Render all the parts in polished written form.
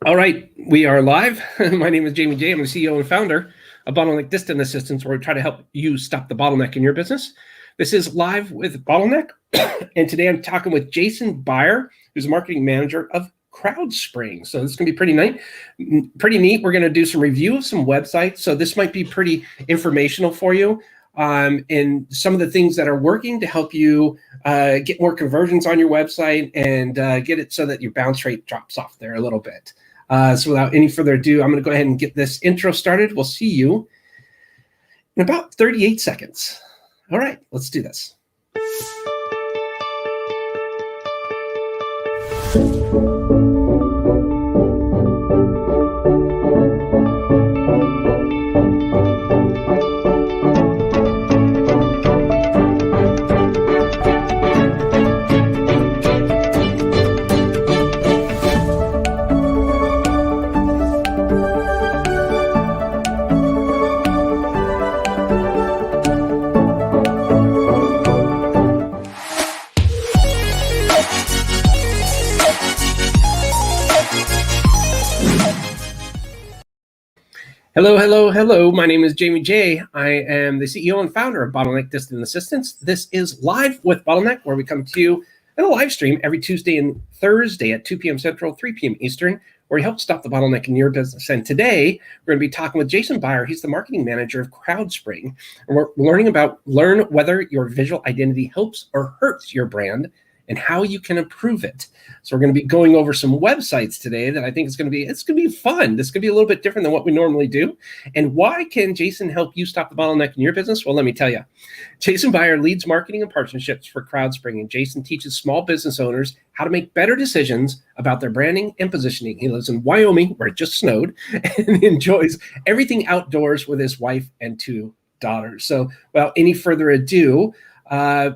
All right, we are live. My name is Jamie J. I'm the CEO and founder of Bottleneck Distant Assistance, where we try to help you stop the bottleneck in your business. This is Live with Bottleneck, and today I'm talking with Jason Byer, who's a marketing manager of Crowdspring. So this is going to be pretty neat. We're going to do some review of some websites. So this might be pretty informational for you. And some of the things that are working to help you get more conversions on your website and get it so that your bounce rate drops off there a little bit. So without any further ado, I'm going to go ahead and get this intro started. We'll see you in about 38 seconds. All right, let's do this. Hello. My name is Jamie J. I am the CEO and founder of Bottleneck Distant Assistance. This is Live with Bottleneck, where we come to you in a live stream every Tuesday and Thursday at 2 p.m. Central, 3 p.m. Eastern, where we help stop the bottleneck in your business. And today, we're going to be talking with Jason Byer. He's the marketing manager of Crowdspring. And we're learn whether your visual identity helps or hurts your brand and how you can improve it. So we're going to be going over some websites today that I think it's going to be fun. This could be a little bit different than what we normally do. And why can Jason help you stop the bottleneck in your business? Well, let me tell you. Jason Byer leads marketing and partnerships for Crowdspring, and Jason teaches small business owners how to make better decisions about their branding and positioning. He lives in Wyoming, where it just snowed, and enjoys everything outdoors with his wife and 2 daughters. So without any further ado,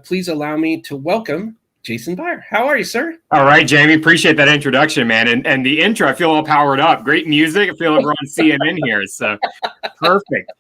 please allow me to welcome Jason Byer. How are you, sir? All right, Jamie. Appreciate that introduction, man. And the intro, I feel all powered up. Great music. I feel like we're on CNN here. So perfect.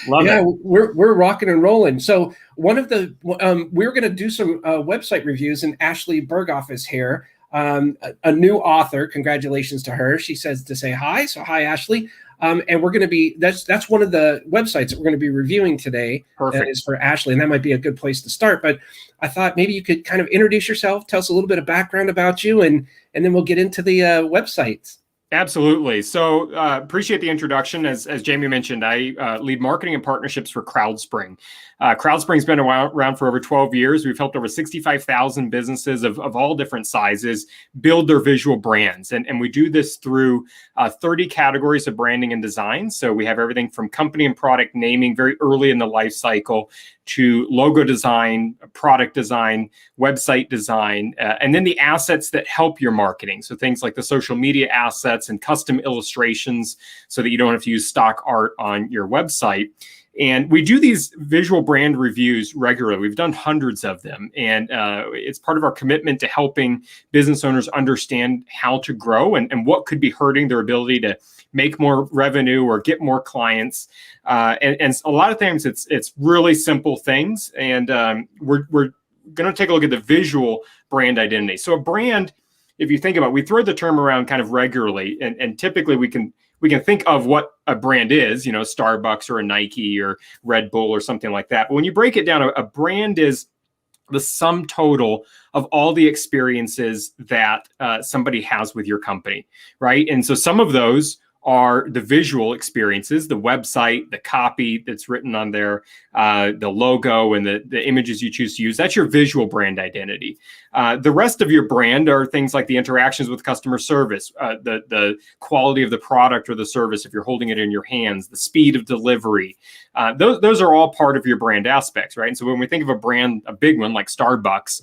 Love it. We're rocking and rolling. So one of the we're going to do some website reviews, and Ashley Berghoff is here, a new author. Congratulations to her. She says to say hi. So hi, Ashley. And we're going to be, that's one of the websites that we're going to be reviewing today. Perfect. Is for Ashley, and that might be a good place to start. But I thought maybe you could kind of introduce yourself, tell us a little bit of background about you, and then we'll get into the websites. Absolutely. So appreciate the introduction. As Jamie mentioned, I lead marketing and partnerships for Crowdspring. Crowdspring's been around for over 12 years. We've helped over 65,000 businesses of all different sizes build their visual brands. And we do this through 30 categories of branding and design. So we have everything from company and product naming very early in the life cycle to logo design, product design, website design, and then the assets that help your marketing. So things like the social media assets and custom illustrations so that you don't have to use stock art on your website. And we do these visual brand reviews regularly. We've done hundreds of them. And it's part of our commitment to helping business owners understand how to grow and what could be hurting their ability to make more revenue or get more clients. And a lot of times it's really simple things. And we're going to take a look at the visual brand identity. So a brand, if you think about it, we throw the term around kind of regularly. And typically we can think of what a brand is, Starbucks or a Nike or Red Bull or something like that. But when you break it down, a brand is the sum total of all the experiences that somebody has with your company, right? And so some of those are the visual experiences, the website, the copy that's written on there, the logo and the images you choose to use. That's your visual brand identity. The rest of your brand are things like the interactions with customer service, the quality of the product or the service if you're holding it in your hands, the speed of delivery. Those are all part of your brand aspects, right? And so when we think of a brand, a big one like Starbucks,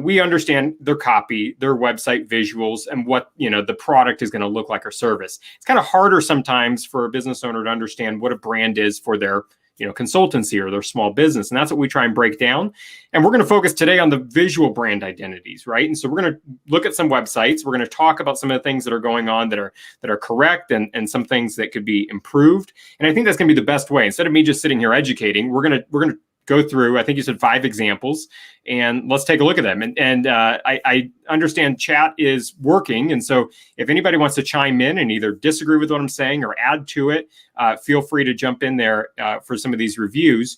we understand their copy, their website visuals, and what, the product is going to look like or service. It's kind of harder sometimes for a business owner to understand what a brand is for their, consultancy or their small business. And that's what we try and break down. And we're going to focus today on the visual brand identities, right? And so we're going to look at some websites. We're going to talk about some of the things that are going on that are correct and some things that could be improved. And I think that's going to be the best way. Instead of me just sitting here educating, we're going to go through, I think you said 5 examples, and let's take a look at them. And I understand chat is working. And so if anybody wants to chime in and either disagree with what I'm saying or add to it, feel free to jump in there for some of these reviews.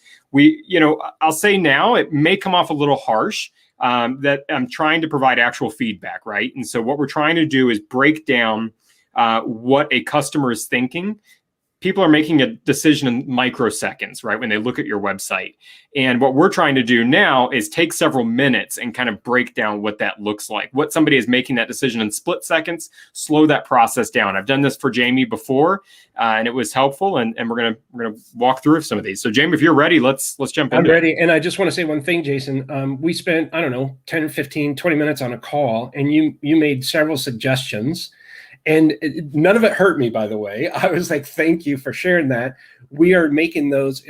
I'll say now, it may come off a little harsh, that I'm trying to provide actual feedback, right? And so what we're trying to do is break down what a customer is thinking. People are making a decision in microseconds, right, when they look at your website. And what we're trying to do now is take several minutes and kind of break down what that looks like, what somebody is making that decision in split seconds, slow that process down. I've done this for Jamie before, and it was helpful. And we're gonna walk through some of these. So Jamie, if you're ready, let's jump in. I'm ready. And I just want to say one thing, Jason. We spent, 10, 15, 20 minutes on a call, and you made several suggestions. And none of it hurt me, by the way. I was like, thank you for sharing that. We're making those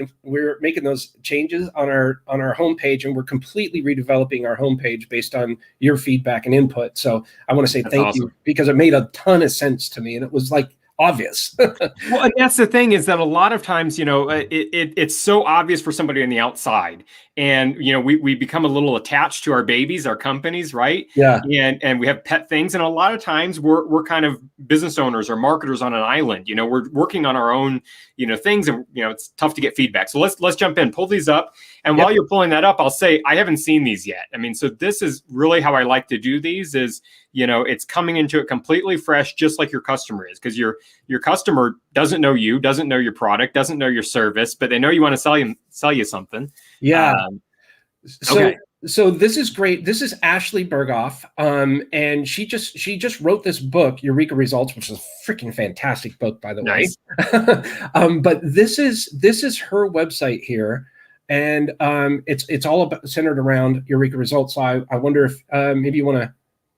changes on our homepage, and we're completely redeveloping our homepage based on your feedback and input. So I want to say thank you, because it made a ton of sense to me, and it was like obvious. Well, and that's the thing, is that a lot of times, it's so obvious for somebody on the outside, and we become a little attached to our babies, our companies, right? Yeah. And we have pet things, and a lot of times we're kind of business owners or marketers on an island. We're working on our own things, and it's tough to get feedback. So let's jump in, pull these up, and while you're pulling that up, I'll say I haven't seen these yet. I mean, so this is really how I like to do these. Is it's coming into it completely fresh, just like your customer is, because your customer doesn't know you, doesn't know your product, doesn't know your service, but they know you want to sell you something. Yeah. So this is great. This is Ashley Berghoff, and she just wrote this book, Eureka Results, which is a freaking fantastic book, by the way. But this is her website here, and it's all about centered around Eureka Results. So I wonder if maybe you want to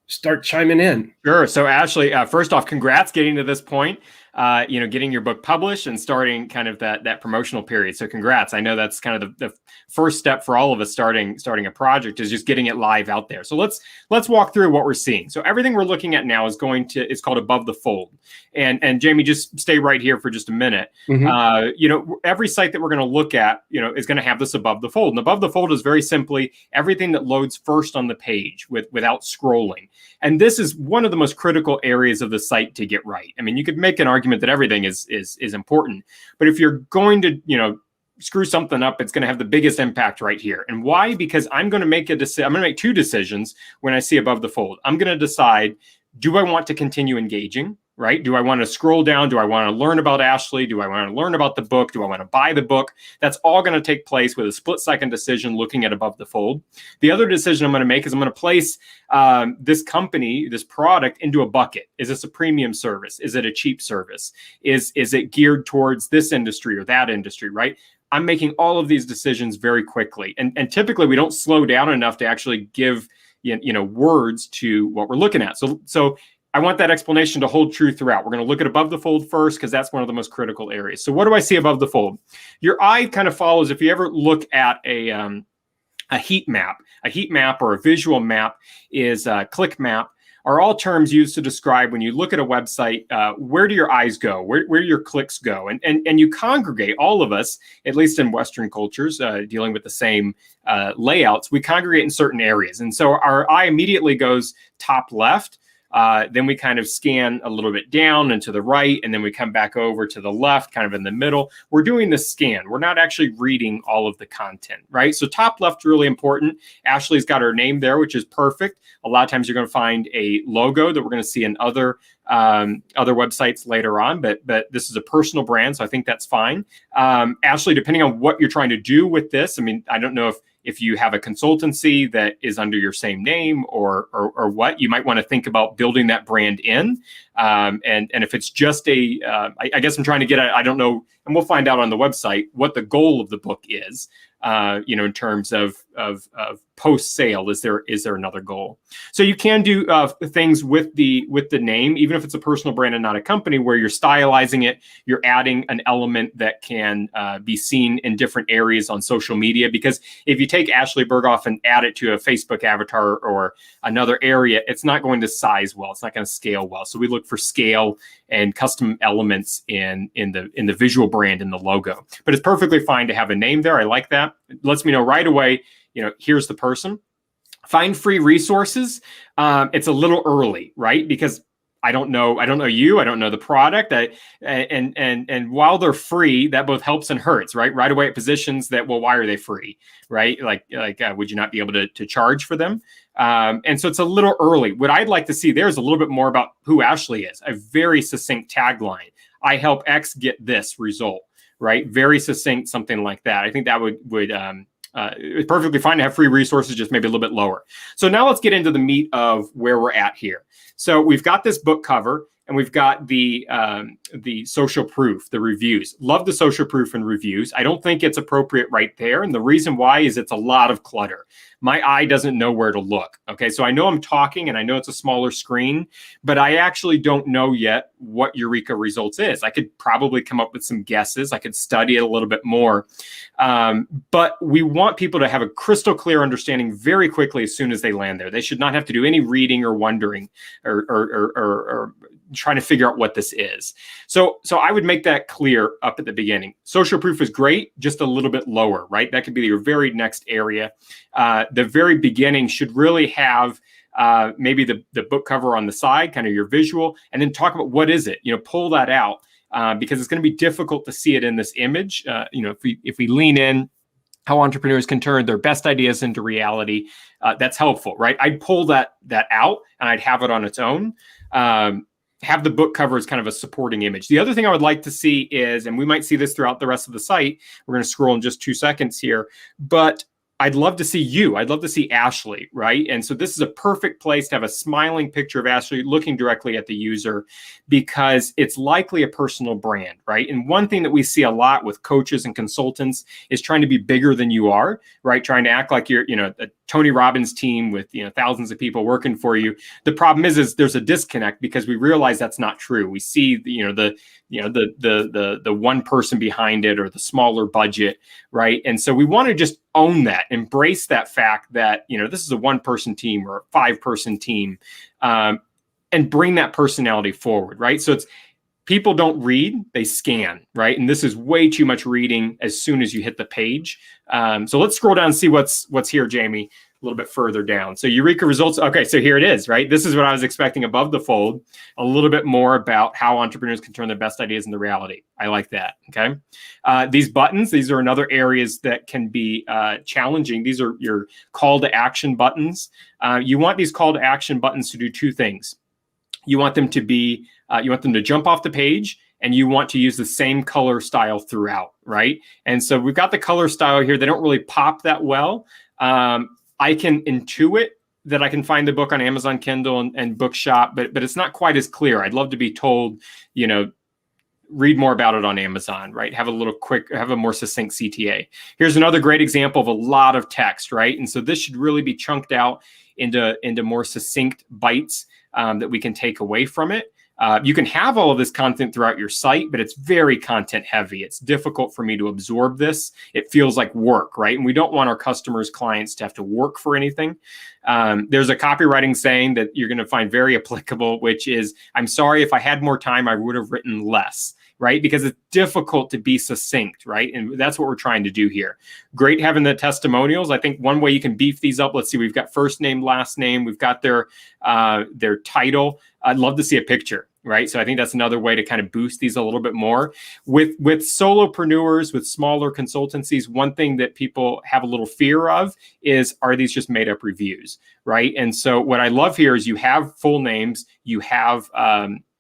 start chiming in. Sure. So Ashley, first off, congrats getting to this point. Getting your book published and starting kind of that promotional period. So congrats. I know that's kind of the first step for all of us starting a project, is just getting it live out there. So let's walk through what we're seeing. So everything we're looking at now it's called Above the Fold. And Jamie, just stay right here for just a minute. Mm-hmm. Every site that we're going to look at, is going to have this Above the Fold. And Above the Fold is very simply everything that loads first on the page without scrolling. And this is one of the most critical areas of the site to get right. I mean, you could make an argument that everything is important, but if you're going to screw something up, it's going to have the biggest impact right here. And why? Because I'm going to make I'm going to make 2 decisions when I see Above the Fold. I'm going to decide, do I want to continue engaging? Right? Do I want to scroll down? Do I want to learn about Ashley? Do I want to learn about the book? Do I want to buy the book? That's all going to take place with a split-second decision looking at Above the Fold. The other decision I'm going to make is I'm going to place this company, this product, into a bucket. Is this a premium service? Is it a cheap service? Is it geared towards this industry or that industry? Right? I'm making all of these decisions very quickly. And typically we don't slow down enough to actually give words to what we're looking at. So I want that explanation to hold true throughout. We're going to look at Above the Fold first, because that's one of the most critical areas. So what do I see above the fold? Your eye kind of follows. If you ever look at a heat map or a visual map is a click map, are all terms used to describe when you look at a website, where do your eyes go? Where do your clicks go? And you congregate, all of us, at least in Western cultures, dealing with the same layouts, we congregate in certain areas. And so our eye immediately goes top left. Then we kind of scan a little bit down and to the right, and then we come back over to the left, kind of in the middle. We're doing the scan. We're not actually reading all of the content, right? So top left, really important. Ashley's got her name there, which is perfect. A lot of times you're going to find a logo that we're going to see in other websites later on, but this is a personal brand, so I think that's fine. Ashley, depending on what you're trying to do with this, I mean, I don't know if you have a consultancy that is under your same name or what, you might want to think about building that brand in. And if it's just I guess I'm trying to get at, I don't know, and we'll find out on the website what the goal of the book is, in terms of post sale. Is there another goal? So you can do things with the name, even if it's a personal brand and not a company, where you're stylizing it, you're adding an element that can be seen in different areas on social media. Because if you take Ashley Berghoff and add it to a Facebook avatar or another area, it's not going to size well. It's not going to scale well. So we look for scale and custom elements in the visual brand in the logo. But it's perfectly fine to have a name there. I like that. It lets me know right away, here's the person. Find free resources. It's a little early, right? Because I don't know you, I don't know the product. And while they're free, that both helps and hurts, right? Right away it positions that, well, why are they free, right? Would you not be able to charge for them? And so it's a little early. What I'd like to see there is a little bit more about who Ashley is. A very succinct tagline. I help X get this result, right? Very succinct, something like that. I think that would it's perfectly fine to have free resources, just maybe a little bit lower. So now let's get into the meat of where we're at here. So we've got this book cover and we've got the social proof, the reviews. Love the social proof and reviews. I don't think it's appropriate right there. And the reason why is it's a lot of clutter. My eye doesn't know where to look. Okay, so I know I'm talking and I know it's a smaller screen, but I actually don't know yet what Eureka Results is. I could probably come up with some guesses. I could study it a little bit more. But we want people to have a crystal clear understanding very quickly as soon as they land there. They should not have to do any reading or wondering or trying to figure out what this is. So I would make that clear up at the beginning. Social proof is great, just a little bit lower, right? That could be your very next area. The very beginning should really have maybe the book cover on the side, kind of your visual, and then talk about what is it, pull that out because it's going to be difficult to see it in this image. If we lean in, how entrepreneurs can turn their best ideas into reality, that's helpful, right? I'd pull that out and I'd have it on its own. Have the book cover as kind of a supporting image. The other thing I would like to see is, and we might see this throughout the rest of the site, we're going to scroll in just 2 seconds here, but I'd love to see you. I'd love to see Ashley, right? And so this is a perfect place to have a smiling picture of Ashley looking directly at the user because it's likely a personal brand, right? And one thing that we see a lot with coaches and consultants is trying to be bigger than you are, right? Trying to act like you're, a Tony Robbins team with, thousands of people working for you. The problem is there's a disconnect because we realize that's not true. We see, the one person behind it or the smaller budget, right? And so we want to just own that, embrace that fact that, this is a 1-person team or a 5-person team, and bring that personality forward, right? So it's people don't read, they scan, right? And this is way too much reading as soon as you hit the page. So let's scroll down and see what's here, Jamie, a little bit further down. So Eureka Results. Okay, so here it is, right? This is what I was expecting above the fold, a little bit more about how entrepreneurs can turn their best ideas into reality. I like that, okay? These buttons, these are another areas that can be challenging. These are your call to action buttons. You want these call to action buttons to do 2 things. You want them to be, you want them to jump off the page, and you want to use the same color style throughout, right? And so we've got the color style here. They don't really pop that well. I can intuit that I can find the book on Amazon Kindle and Bookshop, but it's not quite as clear. I'd love to be told, read more about it on Amazon, right? Have a more succinct CTA. Here's another great example of a lot of text, right? And so this should really be chunked out into more succinct bites that we can take away from it. You can have all of this content throughout your site, but it's very content heavy. It's difficult for me to absorb this. It feels like work, right? And we don't want our customers, clients to have to work for anything. There's a copywriting saying that you're going to find very applicable, which is, I'm sorry, if I had more time, I would have written less, right? Because it's difficult to be succinct, right? And that's what we're trying to do here. Great having the testimonials. I think one way you can beef these up, let's see, we've got first name, last name, we've got their title. I'd love to see a picture, right? So I think that's another way to kind of boost these a little bit more. With solopreneurs, with smaller consultancies, one thing that people have a little fear of is, are these just made up reviews, right? And so what I love here is you have full names, you have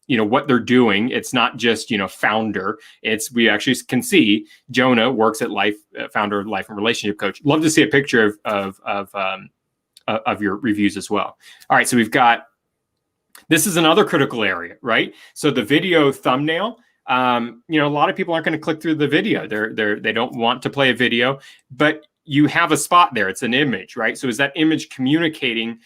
what they're doing. It's not just, founder. We actually can see Jonah works at Life, founder of Life and Relationship Coach. Love to see a picture of your reviews as well. All right, so we've got, this is another critical area, right? So the video thumbnail, a lot of people aren't going to click through the video. They don't want to play a video, but you have a spot there. It's an image, right? So is that image communicating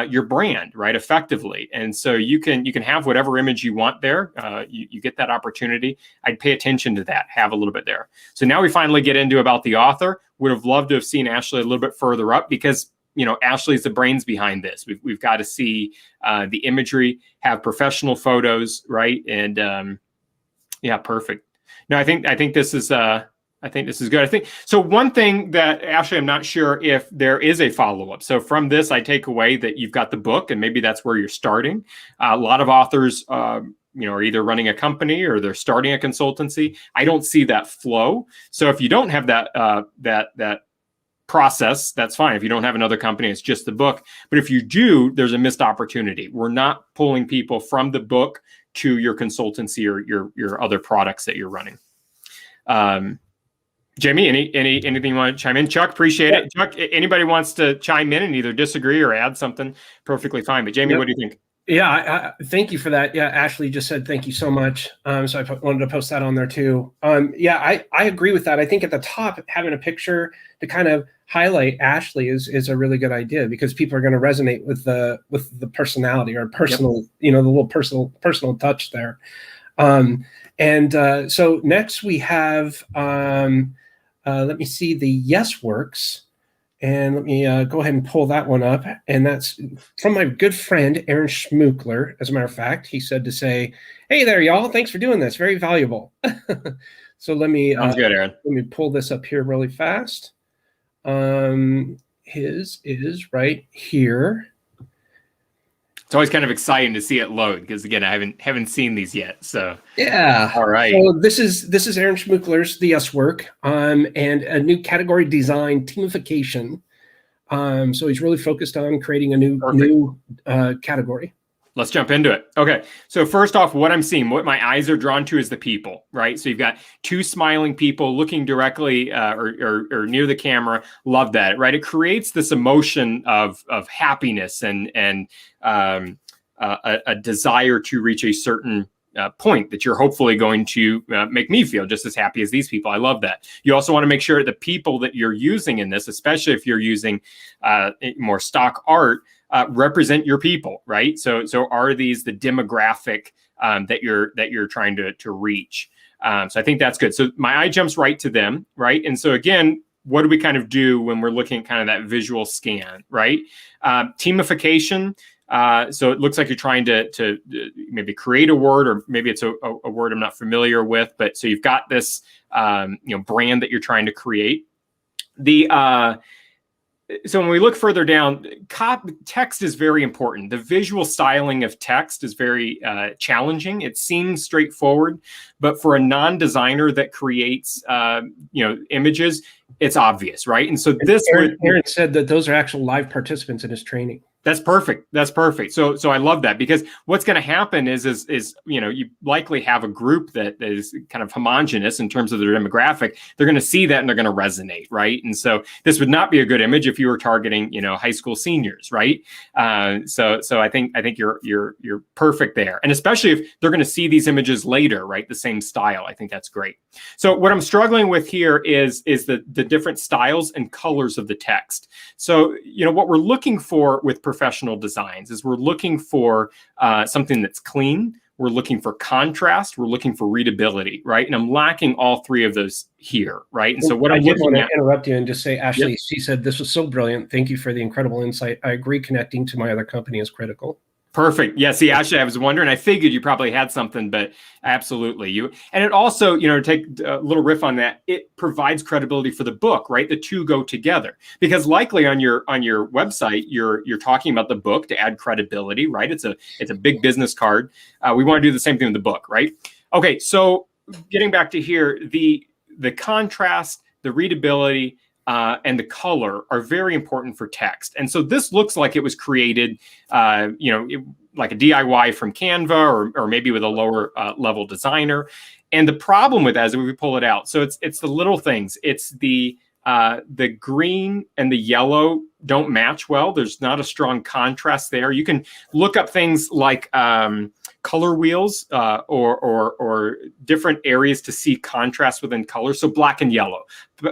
your brand, right, effectively? And so you can have whatever image you want there. You get that opportunity. I'd pay attention to that, have a little bit there. So now we finally get into about the author. Would have loved to have seen Ashley a little bit further up because Ashley's the brains behind this. We've got to see the imagery, have professional photos, right? And yeah, perfect. No, I think this is I think this is good. I think so. One thing that actually, I'm not sure if there is a follow-up. So from this, I take away that you've got the book, and maybe that's where you're starting. A lot of authors, are either running a company or they're starting a consultancy. I don't see that flow. So if you don't have that process, that's fine. If you don't have another company, it's just the book. But if you do, there's a missed opportunity. We're not pulling people from the book to your consultancy or your other products that you're running. Jamie, anything you want to chime in? Chuck, appreciate it. Chuck, anybody wants to chime in and either disagree or add something, perfectly fine. But Jamie, what do you think? Yeah, I thank you for that. Yeah, Ashley just said thank you so much. So I wanted to post that on there too. I agree with that. I think at the top, having a picture to kind of highlight Ashley is a really good idea, because people are going to resonate with the personality or personal, the little personal touch there. So next we have, let me see, the Yes Works. And let me go ahead and pull that one up. And that's from my good friend, Aaron Schmookler. As a matter of fact, he said to say, hey there, y'all. Thanks for doing this. Very valuable. So let me, sounds good, Aaron. Let me pull this up here really fast. His is right here. It's always kind of exciting to see it load, because again, I haven't seen these yet. So yeah. All right. So this is Aaron Schmookler's The Yes Work, and a new category design, teamification. So he's really focused on creating a new category. Let's jump into it. Okay. So first off, what I'm seeing, what my eyes are drawn to is the people, right? So you've got two smiling people looking directly or near the camera. Love that, right? It creates this emotion of happiness and a desire to reach a certain point that you're hopefully going to make me feel just as happy as these people. I love that. You also want to make sure the people that you're using in this, especially if you're using more stock art, represent your people, right? So are these the demographic that you're trying to reach? So I think that's good. So my eye jumps right to them, right? And so again, what do we kind of do when we're looking at kind of that visual scan, right? Teamification. So it looks like you're trying to maybe create a word, or maybe it's a word I'm not familiar with. But so you've got this brand that you're trying to create. So when we look further down, text is very important. The visual styling of text is very challenging. It seems straightforward, but for a non-designer that creates images, it's obvious, right? And so Aaron said that those are actual live participants in his training. That's perfect. That's perfect. So I love that, because what's going to happen is you likely have a group that is kind of homogenous in terms of their demographic. They're going to see that and they're going to resonate, right? And so this would not be a good image if you were targeting high school seniors, right? So I think you're perfect there, and especially if they're going to see these images later, right? The same style. I think that's great. So what I'm struggling with here is the different styles and colors of the text. So what we're looking for with professional designs is we're looking for something that's clean. We're looking for contrast. We're looking for readability, right? And I'm lacking all three of those here, right? And so what I'm looking at— interrupt you and just say, Ashley, she said this was so brilliant. Thank you for the incredible insight. I agree. Connecting to my other company is critical. Perfect. Yeah. See, actually, I was wondering. I figured you probably had something, but absolutely, and it also, to take a little riff on that, it provides credibility for the book, right? The two go together, because likely on your website, you're talking about the book to add credibility, right? It's a big business card. We want to do the same thing with the book, right? Okay. So getting back to here, the contrast, the readability, and the color are very important for text. And so this looks like it was created, like a DIY from Canva, or maybe with a lower level designer. And the problem with that is, if we pull it out, so it's the little things. It's the green and the yellow don't match well. There's not a strong contrast there. You can look up things like color wheels or different areas to see contrast within color. So black and yellow.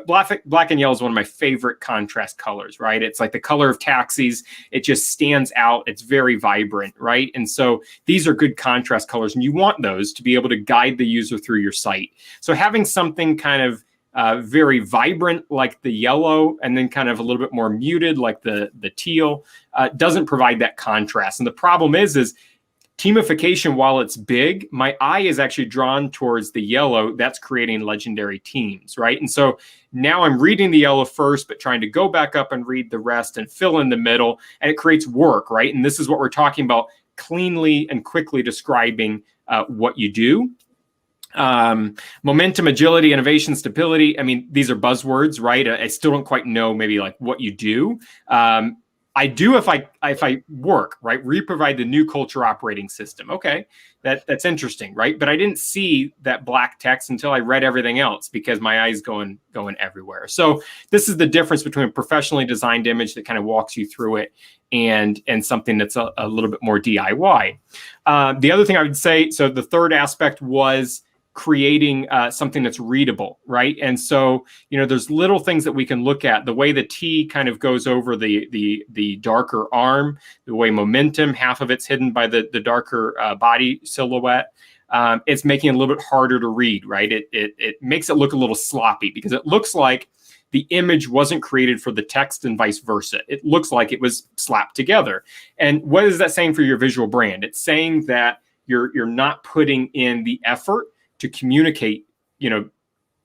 Black and yellow is one of my favorite contrast colors, right? It's like the color of taxis. It just stands out. It's very vibrant, right? And so these are good contrast colors, and you want those to be able to guide the user through your site. So having something kind of very vibrant like the yellow, and then kind of a little bit more muted like the teal, doesn't provide that contrast. And the problem is Teamification, while it's big, my eye is actually drawn towards the yellow. That's creating legendary teams, right? And so now I'm reading the yellow first, but trying to go back up and read the rest and fill in the middle, and it creates work, right? And this is what we're talking about, cleanly and quickly describing what you do. Momentum, agility, innovation, stability. I mean, these are buzzwords, right? I still don't quite know maybe like what you do. I do if I work, right? We provide the new culture operating system. Okay, that's interesting, right? But I didn't see that black text until I read everything else because my eyes going everywhere. So this is the difference between a professionally designed image that kind of walks you through it and something that's a little bit more DIY. The other thing I would say, so the third aspect was creating something that's readable, right? And so, there's little things that we can look at. The way the T kind of goes over the darker arm, the way momentum, half of it's hidden by the darker body silhouette. It's making it a little bit harder to read, right? It makes it look a little sloppy because it looks like the image wasn't created for the text and vice versa. It looks like it was slapped together. And what is that saying for your visual brand? It's saying that you're not putting in the effort to communicate,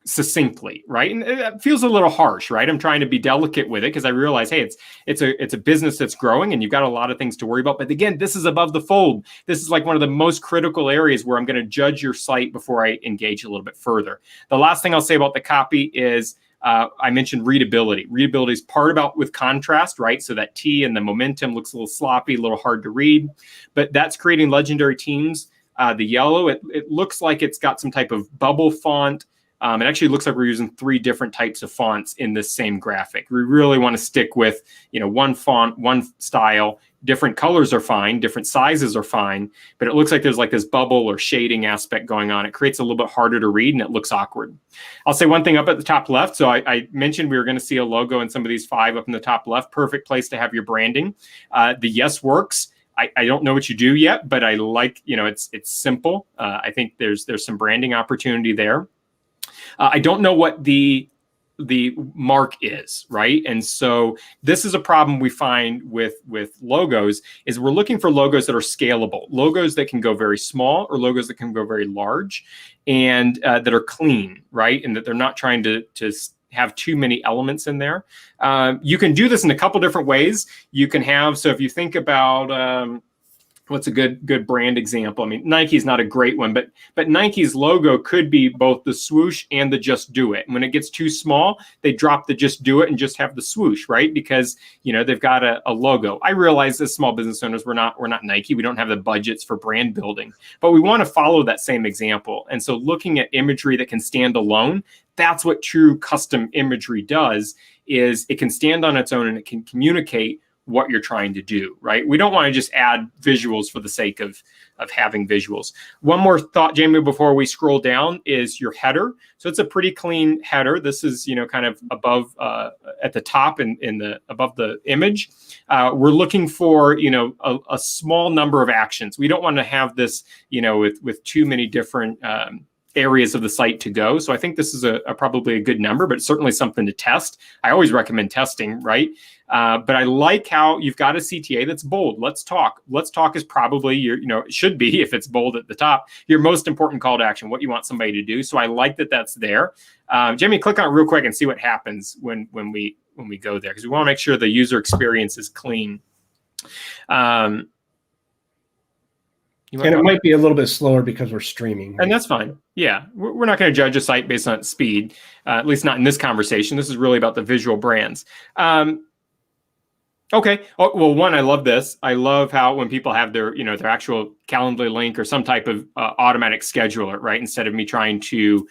succinctly, right? And it feels a little harsh, right? I'm trying to be delicate with it because I realize, hey, it's a business that's growing and you've got a lot of things to worry about. But again, this is above the fold. This is like one of the most critical areas where I'm going to judge your site before I engage a little bit further. The last thing I'll say about the copy is I mentioned readability. Readability is part about with contrast, right? So that T and the momentum looks a little sloppy, a little hard to read, but that's creating legendary teams. The yellow, it looks like it's got some type of bubble font. It actually looks like we're using 3 different types of fonts in this same graphic. We really want to stick with, one font, one style. Different colors are fine, different sizes are fine, but it looks like there's like this bubble or shading aspect going on. It creates a little bit harder to read and it looks awkward. I'll say one thing up at the top left. So I mentioned we were going to see a logo in some of these 5 up in the top left. Perfect place to have your branding. The yes works. I don't know what you do yet, but I like, it's simple. I think there's some branding opportunity there. I don't know what the mark is, right? And so this is a problem we find with logos is we're looking for logos that are scalable, logos that can go very small or logos that can go very large and that are clean, right? And that they're not trying to have too many elements in there. You can do this in a couple different ways. You can have, so if you think about what's a good brand example? I mean, Nike's not a great one, but Nike's logo could be both the swoosh and the just do it. And when it gets too small, they drop the just do it and just have the swoosh, right? Because they've got a logo. I realize as small business owners, we're not Nike. We don't have the budgets for brand building, but we want to follow that same example. And so looking at imagery that can stand alone, that's what true custom imagery does, is it can stand on its own and it can communicate what you're trying to do, right? We don't want to just add visuals for the sake of having visuals. One more thought, Jamie, before we scroll down is your header. So it's a pretty clean header. This is, kind of above at the top above the image. We're looking for, a small number of actions. We don't want to have this, with too many different areas of the site to go. So I think this is probably a good number, but certainly something to test. I always recommend testing, right? But I like how you've got a CTA that's bold. Let's talk. Let's talk is probably it should be, if it's bold at the top, your most important call to action, what you want somebody to do. So I like that that's there. Jamie, click on it real quick and see what happens when we go there, because we want to make sure the user experience is clean. And it might be a little bit slower because we're streaming. And that's fine. Yeah, we're not going to judge a site based on its speed, at least not in this conversation. This is really about the visual brands. Okay. Oh, well, one, I love this. I love how when people have their, their actual Calendly link or some type of automatic scheduler, right? Instead of me trying to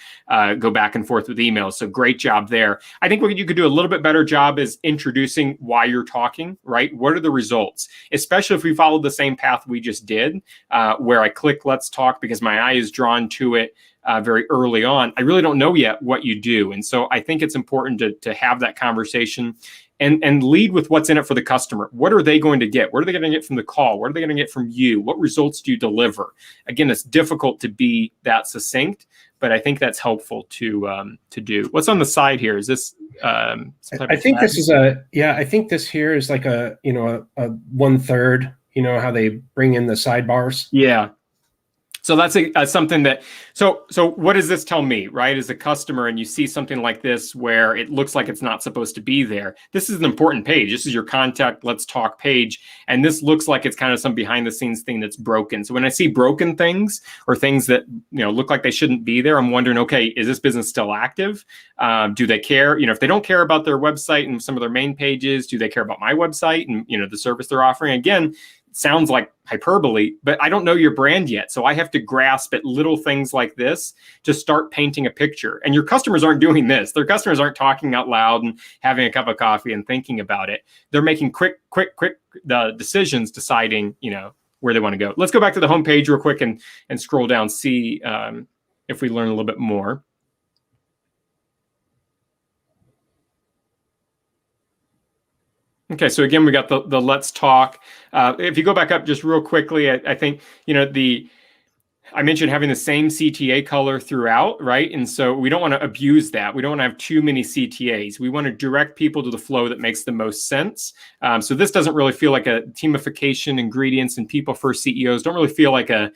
go back and forth with emails. So great job there. I think what you could do a little bit better job is introducing why you're talking, right? What are the results? Especially if we follow the same path we just did, where I click let's talk because my eye is drawn to it very early on. I really don't know yet what you do. And so I think it's important to have that conversation and lead with what's in it for the customer. What are they going to get? What are they going to get from the call? What are they going to get from you? What results do you deliver? Again, it's difficult to be that succinct, but I think that's helpful to do. What's on the side here? Is this? I think this is I think this here is like a 1/3. You know how they bring in the sidebars? Yeah. So that's something that, so what does this tell me, right? As a customer, and you see something like this where it looks like it's not supposed to be there. This is an important page. This is your contact Let's Talk page. And this looks like it's kind of some behind the scenes thing that's broken. So when I see broken things or things that, look like they shouldn't be there, I'm wondering, okay, is this business still active? Do they care? If they don't care about their website and some of their main pages, do they care about my website and, the service they're offering? Again, sounds like hyperbole, but I don't know your brand yet. So I have to grasp at little things like this to start painting a picture. And your customers aren't doing this. Their customers aren't talking out loud and having a cup of coffee and thinking about it. They're making quick decisions, deciding, where they want to go. Let's go back to the homepage real quick and scroll down, see if we learn a little bit more. Okay, so again, we got the Let's Talk. If you go back up just real quickly, I think, I mentioned having the same CTA color throughout, right? And so we don't want to abuse that. We don't want to have too many CTAs. We want to direct people to the flow that makes the most sense. So this doesn't really feel like a teamification, ingredients, and people first CEOs don't really feel like a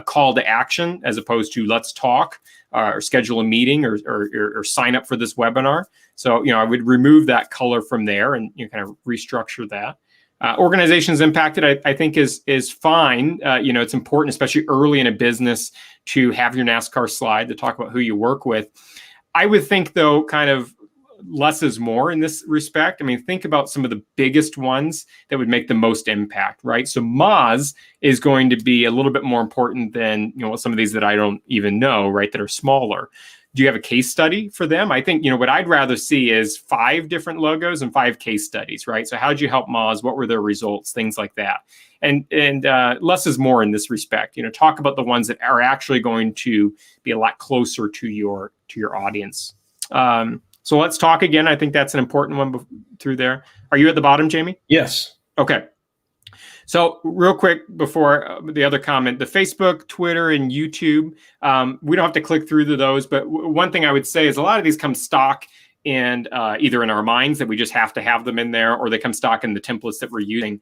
call to action as opposed to let's talk or schedule a meeting or sign up for this webinar. So, I would remove that color from there and kind of restructure that. Organizations impacted, I think is fine. It's important, especially early in a business, to have your NASCAR slide to talk about who you work with. I would think, though, kind of less is more in this respect. I mean, think about some of the biggest ones that would make the most impact, right? So Moz is going to be a little bit more important than, some of these that I don't even know, right, that are smaller. Do you have a case study for them? I think, what I'd rather see is 5 different logos and 5 case studies, right? So how did you help Moz? What were their results? Things like that. And less is more in this respect. Talk about the ones that are actually going to be a lot closer to your audience. So let's talk again. I think that's an important one through there. Are you at the bottom, Jamie? Yes. Okay. So real quick before the other comment, the Facebook, Twitter, and YouTube, we don't have to click through to those, but one thing I would say is a lot of these come stock and either in our minds that we just have to have them in there, or they come stock in the templates that we're using.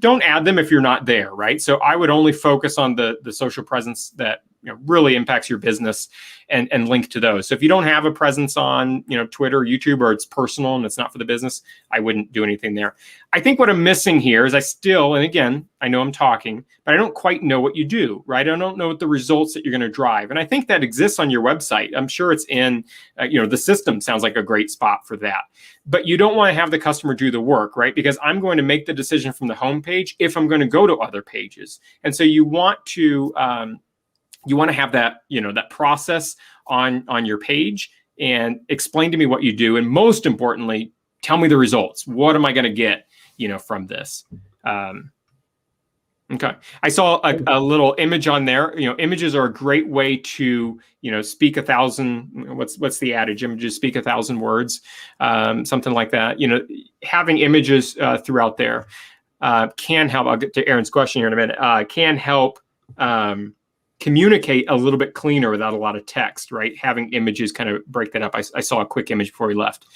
Don't add them if you're not there, right? So I would only focus on the social presence that really impacts your business and link to those. So if you don't have a presence on Twitter or YouTube, or it's personal and it's not for the business, I wouldn't do anything there. I think what I'm missing here is and again, I know I'm talking, but I don't quite know what you do, right? I don't know what the results that you're going to drive. And I think that exists on your website. I'm sure it's in, the system sounds like a great spot for that. But you don't want to have the customer do the work, right? Because I'm going to make the decision from the homepage if I'm going to go to other pages. And so you want to have that, that process on your page, and explain to me what you do. And most importantly, tell me the results. What am I going to get, from this? Okay. I saw a little image on there. Images are a great way to, speak 1,000, what's the adage? Images speak 1,000 words, something like that. Having images throughout there can help. I'll get to Aaron's question here in a minute. Can help communicate a little bit cleaner without a lot of text, right? Having images kind of break that up. I saw a quick image before we left.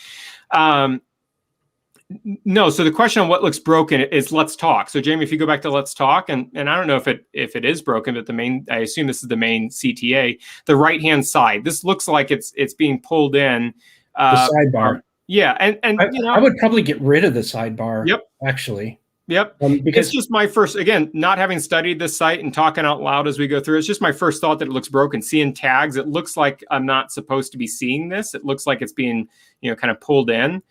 No, so the question on what looks broken is Let's Talk. So Jamie, if you go back to Let's Talk, and I don't know if it is broken, but I assume this is the main CTA, the right-hand side. This looks like it's being pulled in. The sidebar. Yeah, and I would probably get rid of the sidebar. Yep. Actually. Yep. Because it's just my first, again, not having studied this site and talking out loud as we go through, it's just my first thought that it looks broken. Seeing tags, it looks like I'm not supposed to be seeing this. It looks like it's being, kind of pulled in.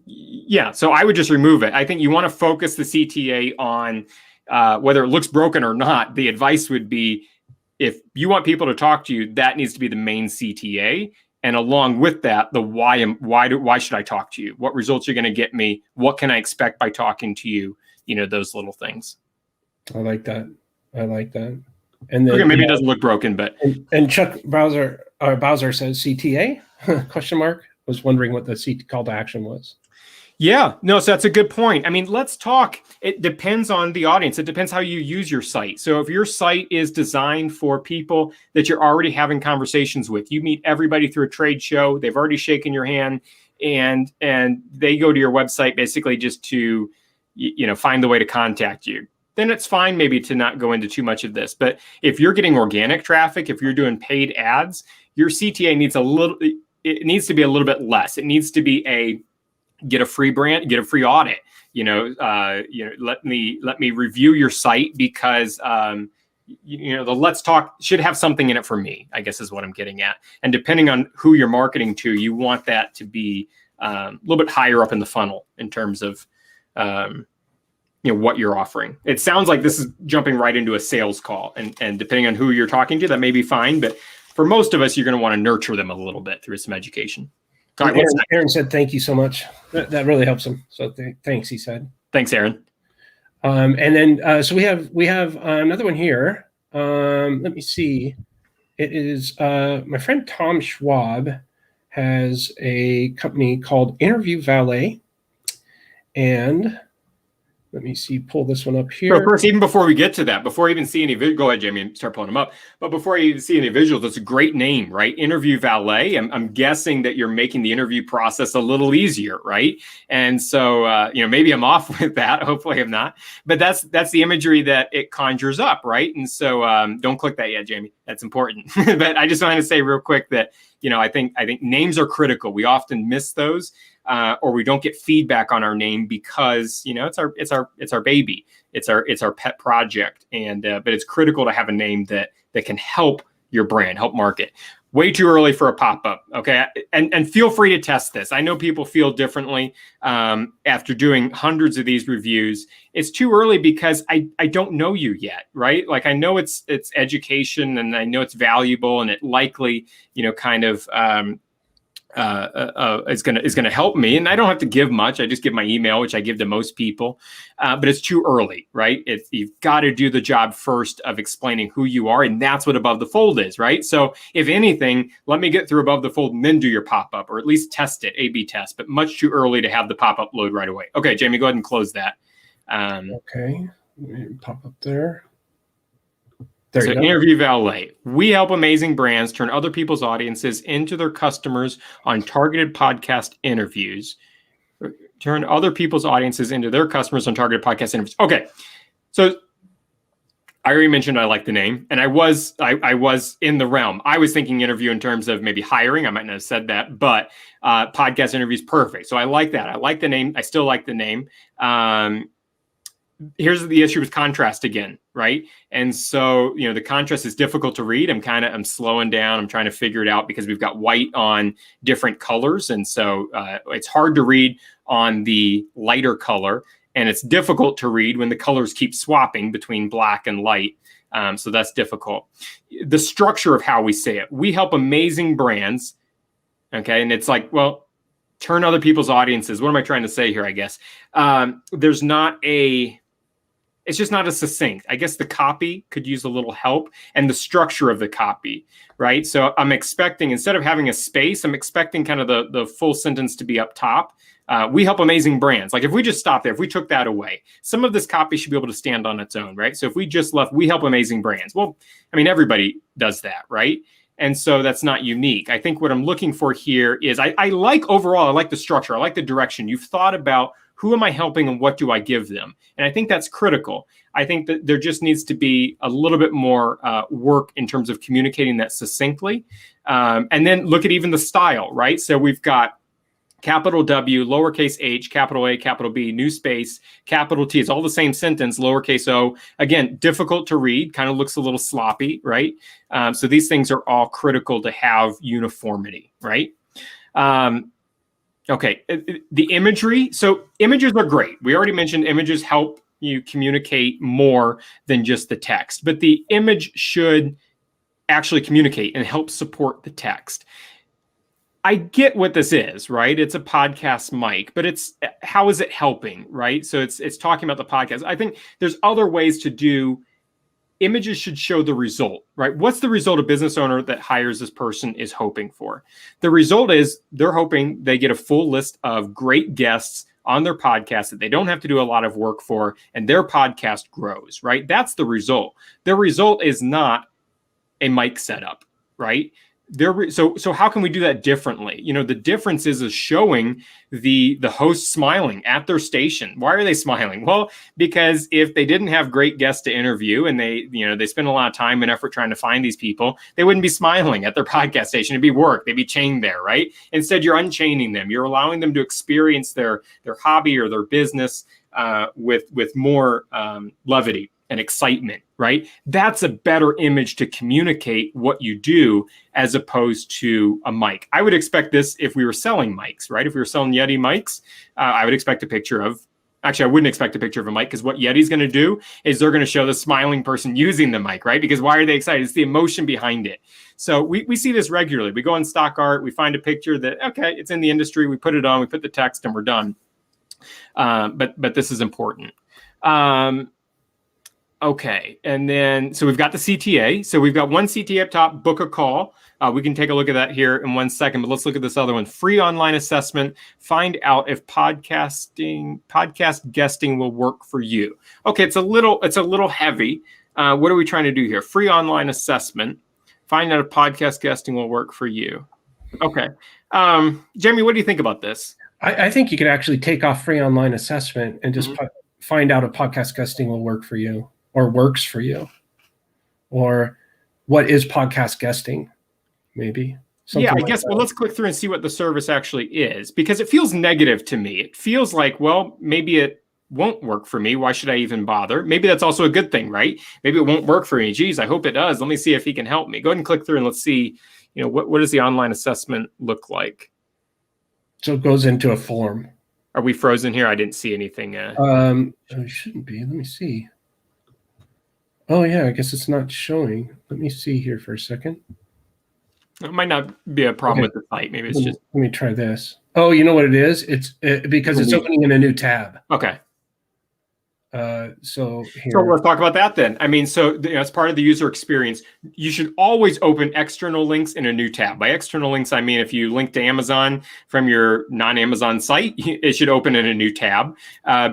Yeah, so I would just remove it. I think you want to focus the CTA on whether it looks broken or not. The advice would be, if you want people to talk to you, that needs to be the main CTA. And along with that, the why should I talk to you? What results are going to get me? What can I expect by talking to you? Those little things. I like that. And then, okay, maybe it doesn't look broken, but and Chuck Bowser says CTA ? Question mark. Was wondering what the call to action was. Yeah, no, so that's a good point. I mean, Let's Talk. It depends on the audience. It depends how you use your site. So if your site is designed for people that you're already having conversations with, you meet everybody through a trade show, they've already shaken your hand, and they go to your website basically just to find the way to contact you, then it's fine maybe to not go into too much of this. But if you're getting organic traffic, if you're doing paid ads, your CTA needs it needs to be a little bit less. It needs to be get a free brand, get a free audit. Let me review your site because the Let's Talk should have something in it for me, I guess is what I'm getting at. And depending on who you're marketing to, you want that to be a little bit higher up in the funnel in terms of what you're offering. It sounds like this is jumping right into a sales call, and depending on who you're talking to, that may be fine. But for most of us, you're going to want to nurture them a little bit through some education. Aaron said, "Thank you so much. That really helps him." So thanks, he said. Thanks, Aaron. And then so we have another one here. Let me see. It is my friend Tom Schwab has a company called Interview Valet, and let me see. Pull this one up here. So first, even before we get to that, before I even see any go ahead, Jamie, and start pulling them up. But before I even see any visuals, that's a great name, right? Interview Valet. I'm guessing that you're making the interview process a little easier, right? And so, maybe I'm off with that. Hopefully, I'm not. But that's the imagery that it conjures up, right? And so, don't click that yet, Jamie. That's important. But I just wanted to say real quick that I think names are critical. We often miss those. Or we don't get feedback on our name because it's our baby, it's our pet project, and but it's critical to have a name that can help your brand, help market. Way too early for a pop-up, okay? And feel free to test this. I know people feel differently after doing hundreds of these reviews. It's too early because I don't know you yet, right? Like I know it's education and I know it's valuable and it likely is going to help me, and I don't have to give much. I just give my email, which I give to most people, but it's too early, right? You've got to do the job first of explaining who you are, and that's what Above the Fold is, right? So if anything, let me get through Above the Fold and then do your pop-up, or at least test it, A/B test, but much too early to have the pop-up load right away. Okay, Jamie, go ahead and close that. Okay, let me pop up there. So Interview Valet. We help amazing brands turn other people's audiences into their customers on targeted podcast interviews. Turn other people's audiences into their customers on targeted podcast interviews. Okay. So I already mentioned I like the name, and I was in the realm. I was thinking interview in terms of maybe hiring. I might not have said that, but podcast interviews, perfect. So I like that. I like the name. I still like the name. Here's the issue with contrast again, right? And so, the contrast is difficult to read. I'm slowing down. I'm trying to figure it out because we've got white on different colors. And so it's hard to read on the lighter color. And it's difficult to read when the colors keep swapping between black and light. So that's difficult. The structure of how we say it. We help amazing brands. Okay. And it's like, well, turn other people's audiences. What am I trying to say here, I guess? It's just not as succinct. I guess the copy could use a little help, and the structure of the copy, right? So I'm expecting, instead of having a space, I'm expecting kind of the full sentence to be up top. We help amazing brands. Like if we just stop there, if we took that away, some of this copy should be able to stand on its own, right? So if we just left, we help amazing brands. Well, everybody does that, right? And so that's not unique. I think what I'm looking for here is I like the structure. I like the direction. You've thought about who am I helping and what do I give them? And I think that's critical. I think that there just needs to be a little bit more work in terms of communicating that succinctly. And then look at even the style, right? So we've got capital W, lowercase h, capital A, capital B, new space, capital T. It's all the same sentence, lowercase o. Again, difficult to read, kind of looks a little sloppy, right? So these things are all critical to have uniformity, right? Okay, the imagery. So images are great. We already mentioned images help you communicate more than just the text, but the image should actually communicate and help support the text. I get what this is, right? It's a podcast mic, but how is it helping, right? So it's talking about the podcast. I think there's other ways to do. Images should show the result, right? What's the result a business owner that hires this person is hoping for? The result is they're hoping they get a full list of great guests on their podcast that they don't have to do a lot of work for, and their podcast grows, right? That's the result. The result is not a mic setup, right? So how can we do that differently? The difference is showing the host smiling at their station. Why are they smiling? Well, because if they didn't have great guests to interview and they spend a lot of time and effort trying to find these people, they wouldn't be smiling at their podcast station. It'd be work. They'd be chained there, right? Instead, you're unchaining them. You're allowing them to experience their hobby or their business with more levity and excitement, right? That's a better image to communicate what you do as opposed to a mic. I would expect this if we were selling mics, right? If we were selling Yeti mics, I would expect a picture of, actually, I wouldn't expect a picture of a mic, because what Yeti's going to do is they're going to show the smiling person using the mic, right? Because why are they excited? It's the emotion behind it. So we see this regularly. We go on stock art, we find a picture that, okay, it's in the industry, we put it on, we put the text, and we're done. But this is important. Okay, and then, so we've got the CTA. So we've got one CTA up top, book a call. We can take a look at that here in 1 second, but let's look at this other one. Free online assessment. Find out if podcast guesting will work for you. Okay, it's a little heavy. What are we trying to do here? Free online assessment. Find out if podcast guesting will work for you. Okay. Jamie, what do you think about this? I think you could actually take off free online assessment and just find out if podcast guesting will work for you or works for you, or what is podcast guesting, maybe. Yeah, I guess, well, let's click through and see what the service actually is, because it feels negative to me. It feels like, well, maybe it won't work for me. Why should I even bother? Maybe that's also a good thing, right? Maybe it won't work for me. Geez, I hope it does. Let me see if he can help me. Go ahead and click through and let's see, what does the online assessment look like? So it goes into a form. Are we frozen here? I didn't see anything. It shouldn't be. Let me see. Oh, yeah, I guess it's not showing. Let me see here for a second. It might not be a problem with the site. Maybe it's just... Let me try this. Oh, you know what it is? It's because it's opening in a new tab. Okay. So let's talk about that then. I mean, so as part of the user experience, you should always open external links in a new tab. By external links, I mean if you link to Amazon from your non-Amazon site, it should open in a new tab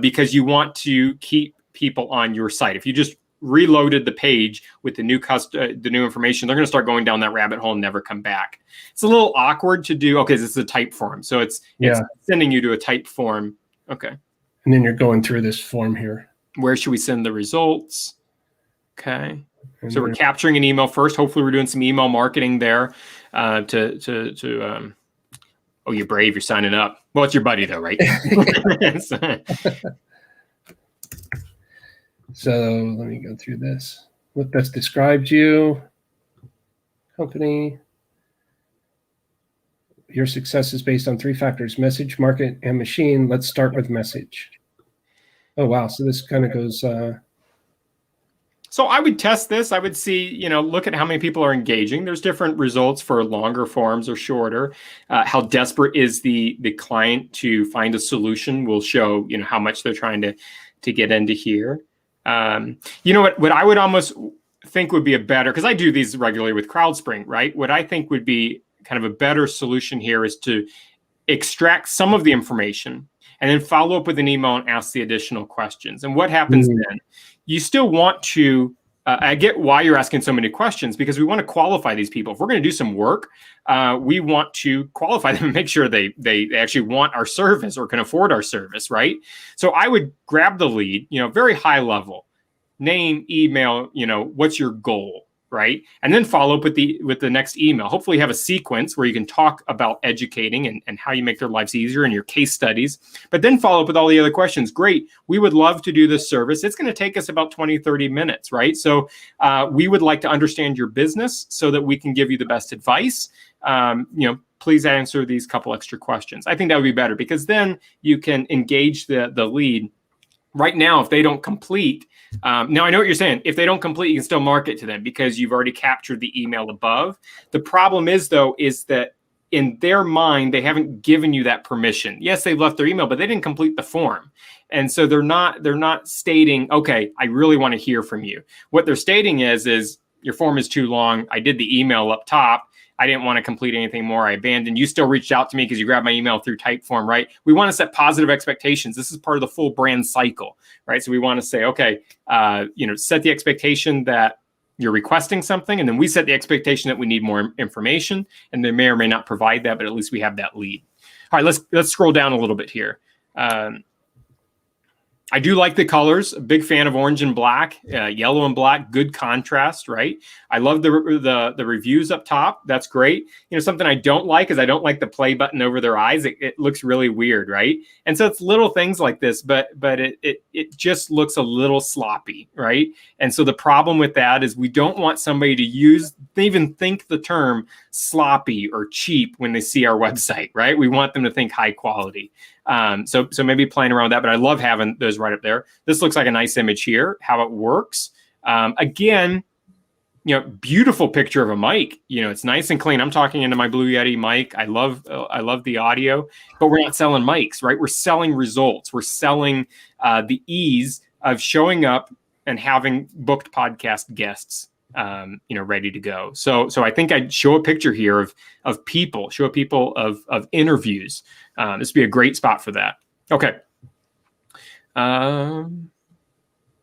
because you want to keep people on your site. If you just reloaded the page with the new information, they're going to start going down that rabbit hole and never come back. It's a little awkward to do. Okay, this is a type form, so it's sending you to a type form. Okay, and then you're going through this form here. Where should we send the results? Okay. So we're capturing an email first. Hopefully we're doing some email marketing there oh, you're brave. You're signing up. Well, it's your buddy though, right? So let me go through this. What best describes you? Company. Your success is based on 3 factors: message, market, and machine. Let's start with message. Oh, wow. So this kind of goes... So I would test this. I would see, look at how many people are engaging. There's different results for longer forms or shorter. How desperate is the client to find a solution will show, how much they're trying to get into here. What I would almost think would be a better, because I do these regularly with Crowdspring, right? What I think would be kind of a better solution here is to extract some of the information and then follow up with an email and ask the additional questions. And what happens then? You still want to, I get why you're asking so many questions, because we want to qualify these people. If we're going to do some work, we want to qualify them and make sure they actually want our service or can afford our service, right? So I would grab the lead, very high level, name, email, what's your goal, right? And then follow up with the next email. Hopefully you have a sequence where you can talk about educating and how you make their lives easier and your case studies, but then follow up with all the other questions. Great. We would love to do this service. It's going to take us about 20, 30 minutes, right? So we would like to understand your business so that we can give you the best advice. Please answer these couple extra questions. I think that would be better, because then you can engage the lead. Right now, if they don't complete, now I know what you're saying. If they don't complete, you can still market to them because you've already captured the email above. The problem is that in their mind, they haven't given you that permission. Yes, they left their email, but they didn't complete the form. And so they're not stating, okay, I really want to hear from you. What they're stating is your form is too long. I did the email up top. I didn't want to complete anything more. I abandoned. You still reached out to me because you grabbed my email through Typeform, right? We want to set positive expectations. This is part of the full brand cycle, right? So we want to say, okay, set the expectation that you're requesting something, and then we set the expectation that we need more information, and they may or may not provide that, but at least we have that lead. All right, let's scroll down a little bit here. I do like the colors. A big fan of orange and black, yellow and black. Good contrast, right? I love the reviews up top. That's great. Something I don't like is I don't like the play button over their eyes. It looks really weird, right? And so it's little things like this, but it just looks a little sloppy, right? And so the problem with that is we don't want somebody to even think the term sloppy or cheap when they see our website, right? We want them to think high quality. So maybe playing around with that, but I love having those right up there. This looks like a nice image here, how it works. Again, beautiful picture of a mic. It's nice and clean. I'm talking into my Blue Yeti mic. I love the audio, but we're not selling mics, right? We're selling results. We're selling the ease of showing up and having booked podcast guests, ready to go. So I think I'd show a picture here of people, of interviews. This would be a great spot for that. Okay.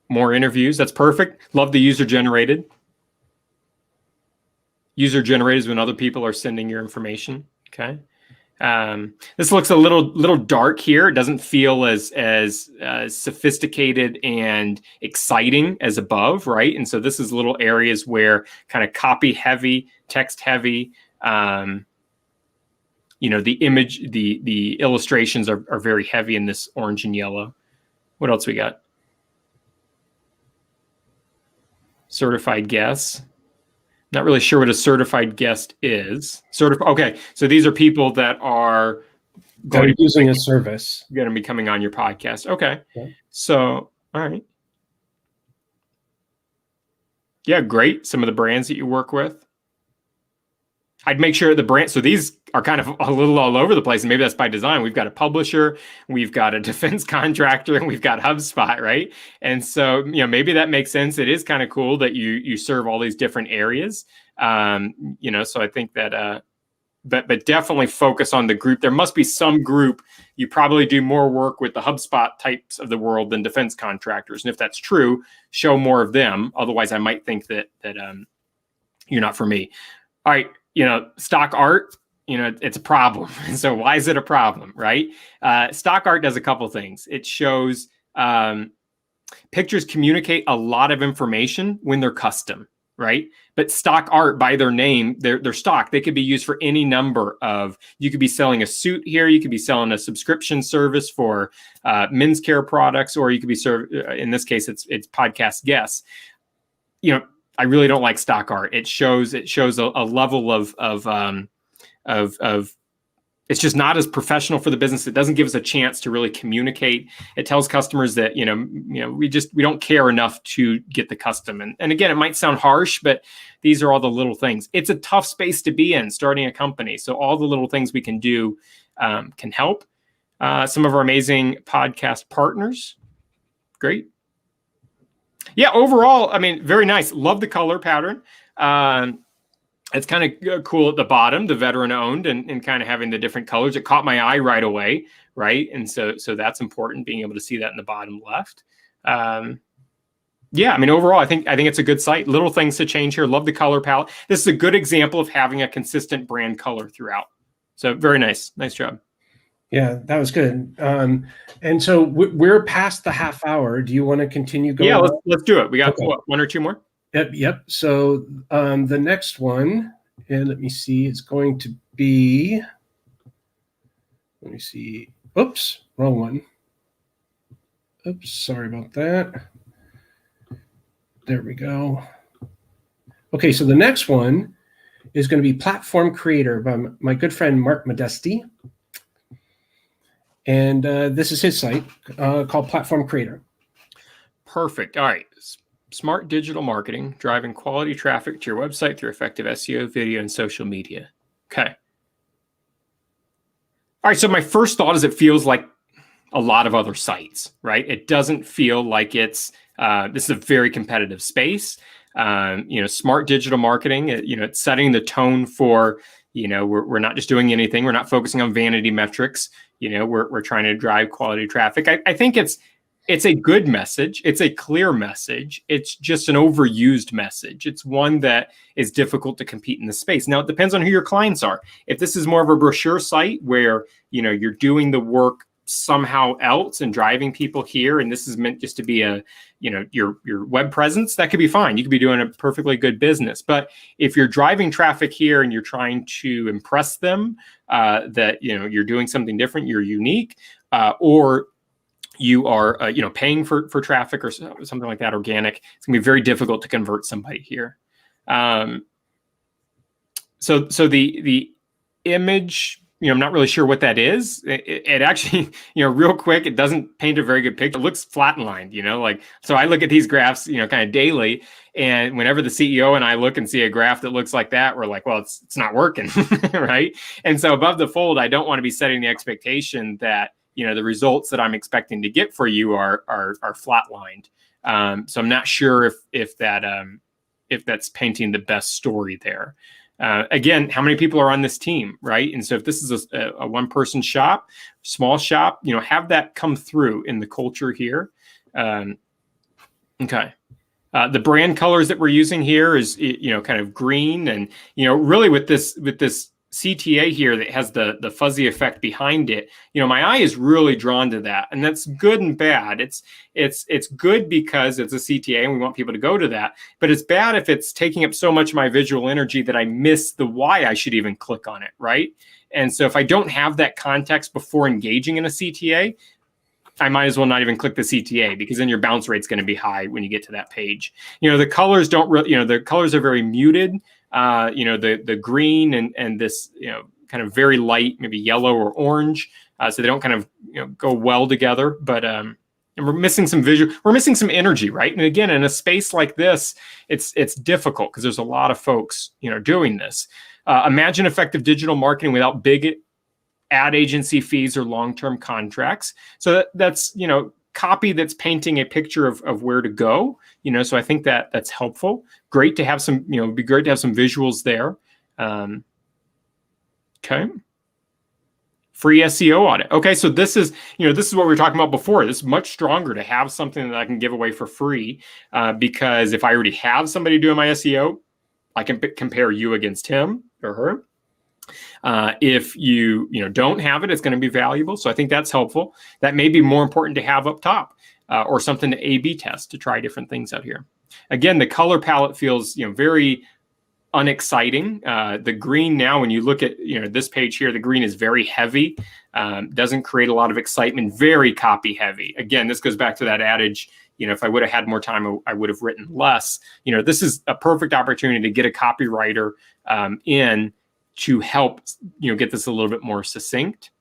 More interviews. That's perfect. Love the user generated. User generated is when other people are sending your information. Okay. This looks a little dark here. It doesn't feel as sophisticated and exciting as above, right? And so this is little areas where kind of copy heavy, text heavy. The image, the illustrations are very heavy in this orange and yellow. What else we got? Certified guests. Not really sure what a certified guest is. Okay, so these are people that are using a service. Going to be coming on your podcast. Okay. So, all right. Yeah, great. Some of the brands that you work with. I'd make sure the brand, so these are kind of a little all over the place, and maybe that's by design. We've got a publisher, we've got a defense contractor, and we've got HubSpot, right? And so, maybe that makes sense. It is kind of cool that you serve all these different areas. So I think that, but definitely focus on the group. There must be some group. You probably do more work with the HubSpot types of the world than defense contractors. And if that's true, show more of them. Otherwise, I might think that you're not for me. All right. Stock art, it's a problem. And so why is it a problem, right? Stock art does a couple things. It shows pictures communicate a lot of information when they're custom, right? But stock art, by their name, they're stock. They could be used for any number of, you could be selling a suit here. You could be selling a subscription service for men's care products, or you could be in this case, it's podcast guests. I really don't like stock art. It shows a level of it's just not as professional for the business. It doesn't give us a chance to really communicate. It tells customers that we don't care enough to get the custom. And again, it might sound harsh, but these are all the little things. It's a tough space to be in starting a company. So all the little things we can do can help. Some of our amazing podcast partners. Great. Yeah, overall, very nice. Love the color pattern. It's kind of cool at the bottom, the veteran owned, and kind of having the different colors. It caught my eye right away, right? And so that's important, being able to see that in the bottom left. Overall, I think it's a good site. Little things to change here. Love the color palette. This is a good example of having a consistent brand color throughout. So very nice. Nice job. Yeah, that was good. And so we're past the half hour. Do you want to continue going? Yeah, let's do it. We got one or two more. Yep. So the next one, and let me see, it's going to be, let me see. Oops, wrong one. Oops, sorry about that. There we go. Okay, so the next one is going to be Platform Creator by my good friend Mark Modesti. And this is his site called Platform Creator. Perfect. All right. Smart digital marketing, driving quality traffic to your website through effective SEO, video, and social media. Okay. All right. So my first thought is it feels like a lot of other sites, right? It doesn't feel like this is a very competitive space. Smart digital marketing, it's setting the tone for, we're not just doing anything. We're not focusing on vanity metrics. We're trying to drive quality traffic. I think it's It's a good message. It's a clear message. It's just an overused message. It's one that is difficult to compete in the space. Now, it depends on who your clients are. If this is more of a brochure site where, you're doing the work somehow else and driving people here, and this is meant just to be a, your web presence, that could be fine. You could be doing a perfectly good business. But if you're driving traffic here and you're trying to impress them, that, you're doing something different, you're unique, or you are, paying for traffic or something like that, organic, it's gonna be very difficult to convert somebody here. So the image, I'm not really sure what that is. It actually, real quick, it doesn't paint a very good picture. It looks flatlined, so I look at these graphs, kind of daily. And whenever the CEO and I look and see a graph that looks like that, we're like, well, it's not working, right? And so above the fold, I don't want to be setting the expectation that, the results that I'm expecting to get for you are flatlined. So I'm not sure if that's painting the best story there. Again, how many people are on this team, right? And so if this is a one-person shop, small shop, have that come through in the culture here. Okay. The brand colors that we're using here is, kind of green, and, really with this CTA here that has the fuzzy effect behind it, my eye is really drawn to that, and that's good and bad. It's good because it's a CTA and we want people to go to that, but it's bad if it's taking up so much of my visual energy that I miss the why I should even click on it, right? And so if I don't have that context before engaging in a CTA, I might as well not even click the CTA, because then your bounce rate's going to be high when you get to that page. The colors don't really, the colors are very muted. The green and this, kind of very light, maybe yellow or orange. So they don't kind of, go well together, but, and we're missing some visual, we're missing some energy, right? And again, in a space like this, it's difficult because there's a lot of folks, doing this. Imagine effective digital marketing without big ad agency fees or long-term contracts. So that's, copy that's painting a picture of where to go, so I think that's helpful. Great to have some, it'd be great to have some visuals there. Okay. Free SEO audit. Okay, so this is what we were talking about before. This is much stronger to have something that I can give away for free, because if I already have somebody doing my SEO, I can compare you against him or her. If you don't have it, it's going to be valuable. So I think that's helpful. That may be more important to have up top, or something to A/B test to try different things out here. Again, the color palette feels very unexciting. The green now, when you look at this page here, the green is very heavy. Doesn't create a lot of excitement. Very copy heavy. Again, this goes back to that adage. If I would have had more time, I would have written less. This is a perfect opportunity to get a copywriter in to help get this a little bit more succinct.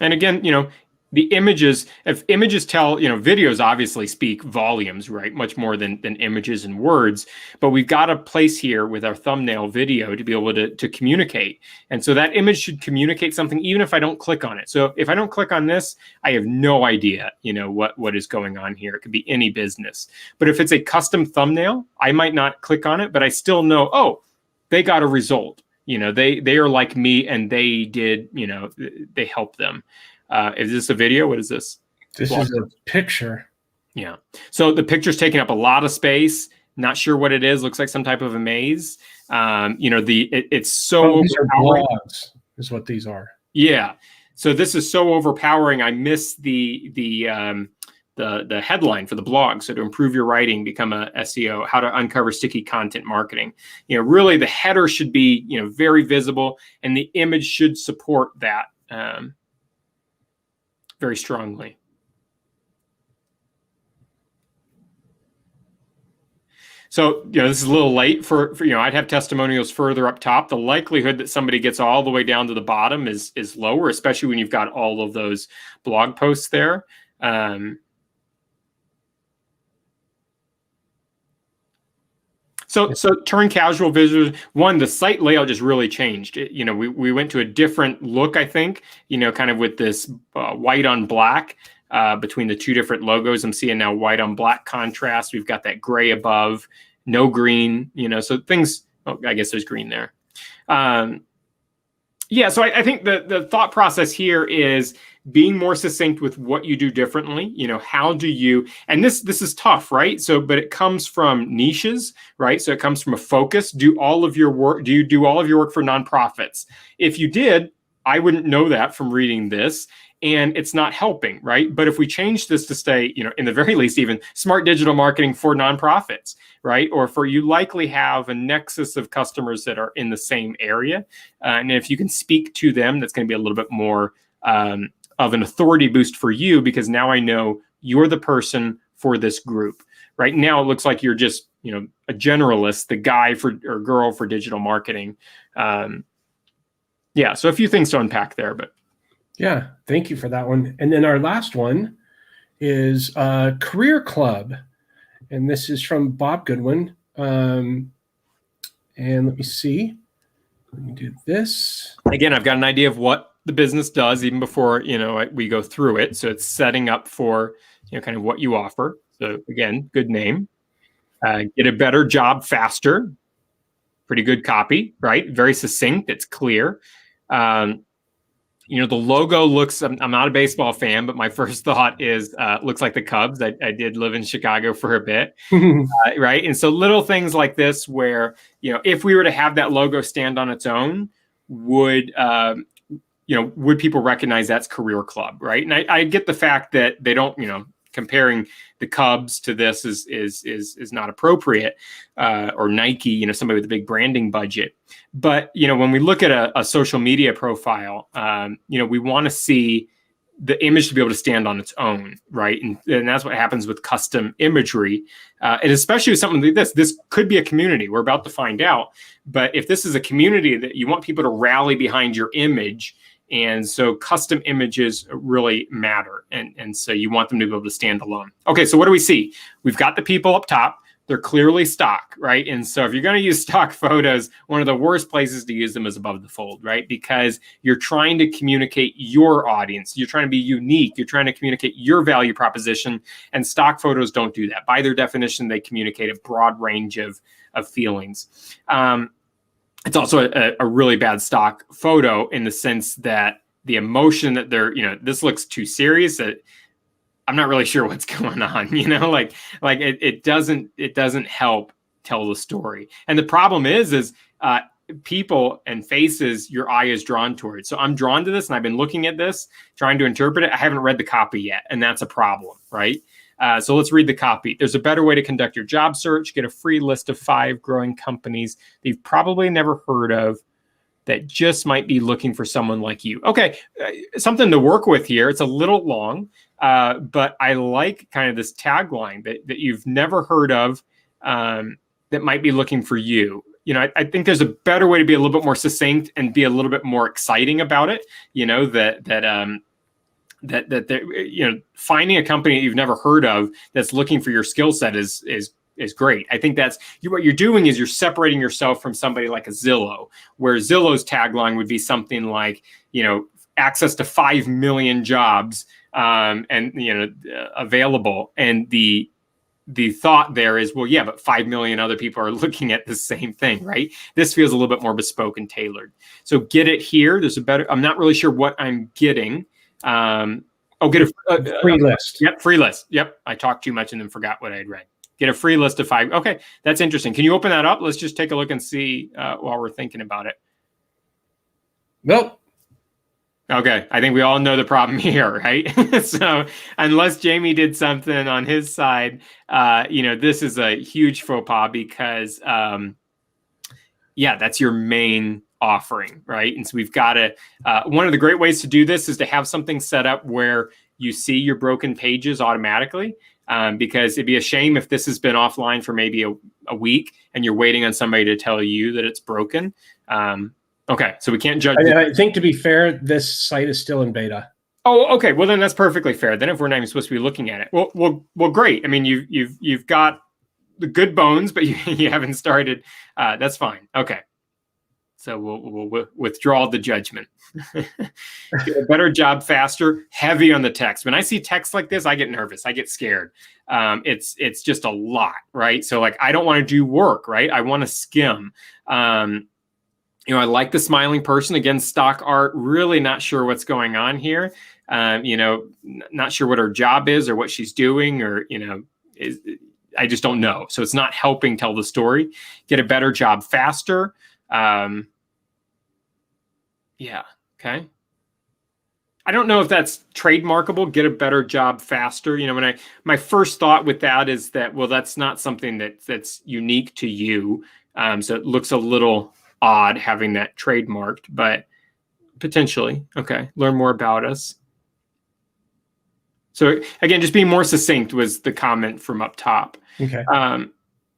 And again, the images, if images tell, videos obviously speak volumes, right? Much more than images and words, but we've got a place here with our thumbnail video to be able to communicate. And so that image should communicate something, even if I don't click on it. So if I don't click on this, I have no idea, what is going on here. It could be any business. But if it's a custom thumbnail, I might not click on it, but I still know, oh, they got a result. They are like me, and they did, they helped them. Is this a video? What is this? This is a picture. Yeah. So the picture's taking up a lot of space. Not sure what it is. Looks like some type of a maze. It's so these are blogs, is what these are. Yeah. So this is so overpowering. I miss the headline for the blog. So to improve your writing, become a SEO, how to uncover sticky content marketing. Really the header should be, very visible, and the image should support that very strongly. So, this is a little late for I'd have testimonials further up top. The likelihood that somebody gets all the way down to the bottom is lower, especially when you've got all of those blog posts there. So turn casual visitors. One, the site layout just really changed. We went to a different look, I think, kind of with this white on black between the two different logos. I'm seeing now white on black contrast. We've got that gray above, no green, so things, I guess there's green there. Yeah, so I think the thought process here is being more succinct with what you do differently. How do you, and this is tough, right? So, but it comes from niches, right? So it comes from a focus. Do you do all of your work for nonprofits? If you did, I wouldn't know that from reading this, and it's not helping, right? But if we change this to stay, in the very least, even smart digital marketing for nonprofits, right? Or for you likely have a nexus of customers that are in the same area. And if you can speak to them, that's going to be a little bit more of an authority boost for you, because now I know you're the person for this group. Right now, it looks like you're just, a generalist, the guy or girl for digital marketing. Yeah, so a few things to unpack there, but. Yeah, thank you for that one. And then our last one is Career Club. And this is from Bob Goodwin. And let me see. Let me do this. Again, I've got an idea of what the business does even before, we go through it. So it's setting up for, kind of what you offer. So again, good name. Get a better job faster. Pretty good copy, right? Very succinct. It's clear. The logo looks, I'm not a baseball fan, but my first thought is, looks like the Cubs. I did live in Chicago for a bit, right? And so little things like this where, if we were to have that logo stand on its own, would people recognize that's Career Club, right? And I get the fact that they don't, comparing the Cubs to this is not appropriate, or Nike, somebody with a big branding budget. But, when we look at a social media profile, we want to see the image to be able to stand on its own, right? And that's what happens with custom imagery. And especially with something like this could be a community. We're about to find out. But if this is a community that you want people to rally behind your image, and so custom images really matter. And so you want them to be able to stand alone. Okay, so what do we see? We've got the people up top. They're clearly stock, right? And so if you're going to use stock photos, one of the worst places to use them is above the fold, right? Because you're trying to communicate your audience. You're trying to be unique. You're trying to communicate your value proposition. And stock photos don't do that. By their definition, they communicate a broad range of feelings. It's also a really bad stock photo in the sense that the emotion that they're, this looks too serious. That I'm not really sure what's going on, it doesn't help tell the story. And the problem is people and faces your eye is drawn towards. So I'm drawn to this and I've been looking at this, trying to interpret it. I haven't read the copy yet. And that's a problem, right? So let's read the copy. There's a better way to conduct your job search. Get a free list of 5 growing companies that you've probably never heard of that just might be looking for someone like you. Okay, something to work with here. It's a little long, but I like kind of this tagline that you've never heard of that might be looking for you. I think there's a better way to be a little bit more succinct and be a little bit more exciting about it. That finding a company that you've never heard of that's looking for your skill set is great. I think that's what you're doing is you're separating yourself from somebody like a Zillow, where Zillow's tagline would be something like, access to 5 million jobs available. And the thought there is, well, yeah, but 5 million other people are looking at the same thing, right? This feels a little bit more bespoke and tailored. So get it here. I'm not really sure what I'm getting. Get a free list. Yep, free list. Yep, I talked too much and then forgot what I had read. Get a free list of 5. Okay, that's interesting. Can you open that up? Let's just take a look and see while we're thinking about it. Nope. Okay, I think we all know the problem here, right? So unless Jamie did something on his side, this is a huge faux pas because, that's your main offering, right? And so we've got to, one of the great ways to do this is to have something set up where you see your broken pages automatically, because it'd be a shame if this has been offline for maybe a week and you're waiting on somebody to tell you that it's broken. Okay, so we can't judge. I think to be fair, this site is still in beta. Oh, okay. Well, then that's perfectly fair. Then if we're not even supposed to be looking at it, well, great. I mean, you've got the good bones, but you haven't started. That's fine. Okay. So we'll withdraw the judgment. Get a better job faster, heavy on the text. When I see text like this, I get nervous. I get scared. It's just a lot, right? So like, I don't want to do work, right? I want to skim. I like the smiling person. Again, stock art, really not sure what's going on here. Not sure what her job is or what she's doing, or, I just don't know. So it's not helping tell the story. Get a better job faster. Okay. I don't know if that's trademarkable. Get a better job faster. My first thought with that is that, well, that's not something that's unique to you. So it looks a little odd having that trademarked, but potentially. Okay. Learn more about us. So again, just being more succinct was the comment from up top. Okay.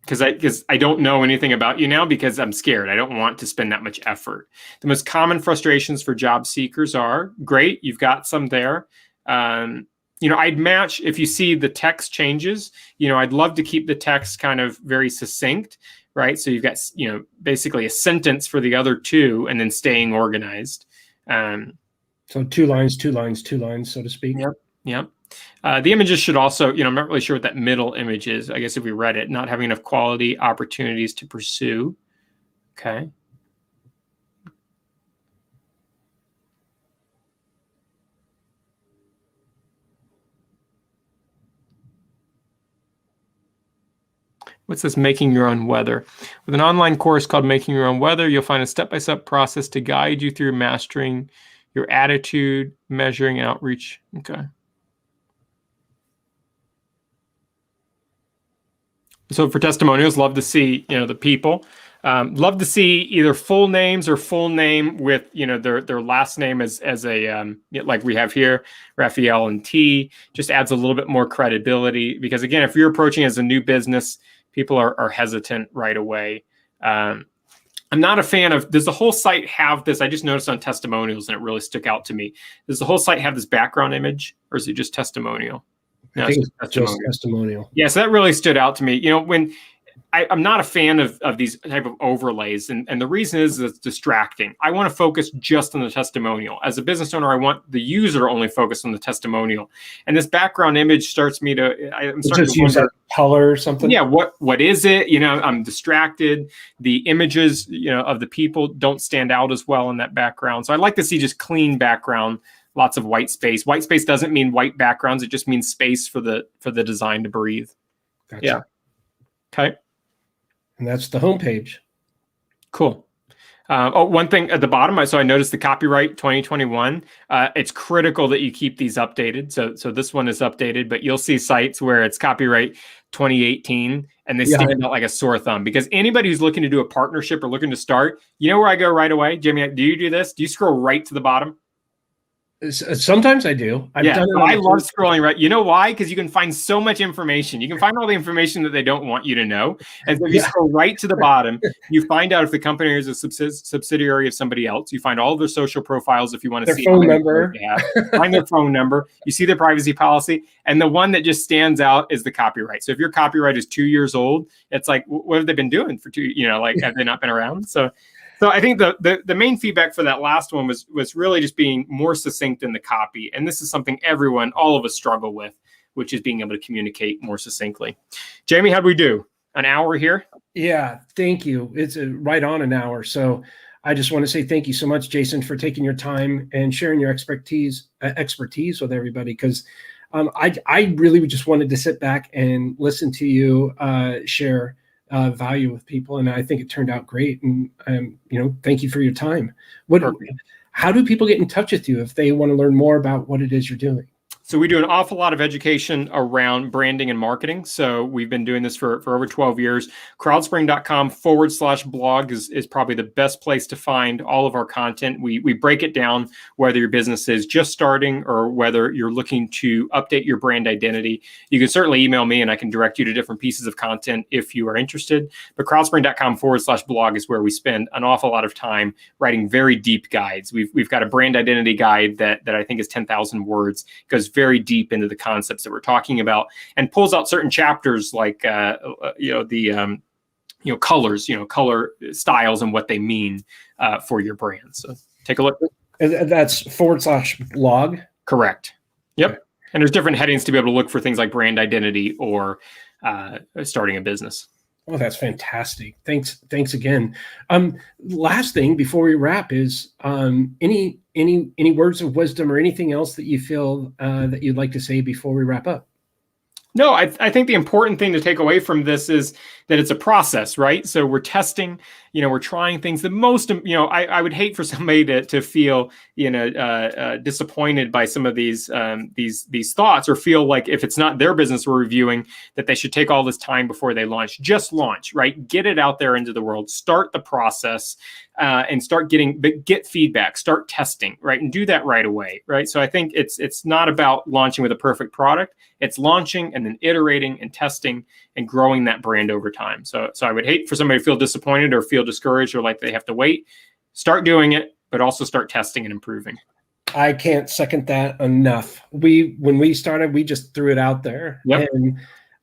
Because I don't know anything about you now because I'm scared. I don't want to spend that much effort. The most common frustrations for job seekers are, great, you've got some there. I'd match, if you see the text changes, I'd love to keep the text kind of very succinct, right? So you've got, basically a sentence for the other two and then staying organized. So 2 lines, 2 lines, 2 lines, so to speak. Yep. The images should also, I'm not really sure what that middle image is. I guess if we read it, not having enough quality opportunities to pursue. Okay. What's this? Making your own weather. With an online course called Making Your Own Weather, you'll find a step-by-step process to guide you through mastering your attitude, measuring, and outreach. Okay. So for testimonials, love to see, the people. Love to see either full names or full name with, their last name as a, like we have here, Raphael and T, just adds a little bit more credibility. Because again, if you're approaching as a new business, people are hesitant right away. I'm not a fan of, does the whole site have this? I just noticed on testimonials and it really stuck out to me. Does the whole site have this background image, or is it just testimonial? No, I think it's just testimonial. Yeah, so that really stood out to me. When I'm not a fan of these type of overlays, and the reason is it's distracting. I want to focus just on the testimonial. As a business owner, I want the user only focused on the testimonial. And this background image starts me to, I'm starting just to use wonder, that color or something. Yeah, what is it? I'm distracted. The images, of the people don't stand out as well in that background. So I'd like to see just clean background. Lots of white space. White space doesn't mean white backgrounds. It just means space for the design to breathe. Gotcha. Yeah. Okay. And that's the homepage. Cool. One thing at the bottom, so I noticed the copyright 2021. It's critical that you keep these updated. So this one is updated, but you'll see sites where it's copyright 2018 and they stand out like a sore thumb, because anybody who's looking to do a partnership or looking to start, where I go right away? Jamie, do you do this? Do you scroll right to the bottom? Sometimes I do. I've done it. I love scrolling right. You know why? Because you can find so much information. You can find all the information that they don't want you to know. And so if you scroll right to the bottom, you find out if the company is a subsidiary of somebody else. You find all of their social profiles if you want to see their phone number. Find their phone number. You see their privacy policy. And the one that just stands out is the copyright. So if your copyright is 2 years old, it's like, what have they been doing for 2? Have they not been around? So I think the main feedback for that last one was really just being more succinct in the copy. And this is something all of us struggle with, which is being able to communicate more succinctly. Jamie, how'd we do? An hour here? Yeah, thank you. It's right on an hour. So I just want to say thank you so much, Jason, for taking your time and sharing your expertise with everybody. Because I really just wanted to sit back and listen to you share value with people, and I think it turned out great. And thank you for your time. How do people get in touch with you if they want to learn more about what it is you're doing? So we do an awful lot of education around branding and marketing. So we've been doing this for over 12 years. Crowdspring.com/blog is probably the best place to find all of our content. We break it down, whether your business is just starting or whether you're looking to update your brand identity. You can certainly email me and I can direct you to different pieces of content if you are interested. But crowdspring.com/blog is where we spend an awful lot of time writing very deep guides. We've got a brand identity guide that I think is 10,000 words. It goes very deep into the concepts that we're talking about and pulls out certain chapters like the colors, color styles and what they mean for your brand. So take a look. That's /blog. Correct. Yep. Okay. And there's different headings to be able to look for things like brand identity or starting a business. Oh, that's fantastic. Thanks again. Last thing before we wrap is any words of wisdom or anything else that you feel that you'd like to say before we wrap up? No, I think the important thing to take away from this is that it's a process, right? So we're testing, we're trying things. The most, I would hate for somebody to feel, disappointed by some of these thoughts, or feel like if it's not their business we're reviewing, that they should take all this time before they launch. Just launch, right? Get it out there into the world. Start the process. And get feedback, start testing, right? And do that right away, right? So I think it's not about launching with a perfect product. It's launching and then iterating and testing and growing that brand over time. So I would hate for somebody to feel disappointed or feel discouraged or like they have to wait. Start doing it, but also start testing and improving. I can't second that enough. When we started, we just threw it out there. Yep. And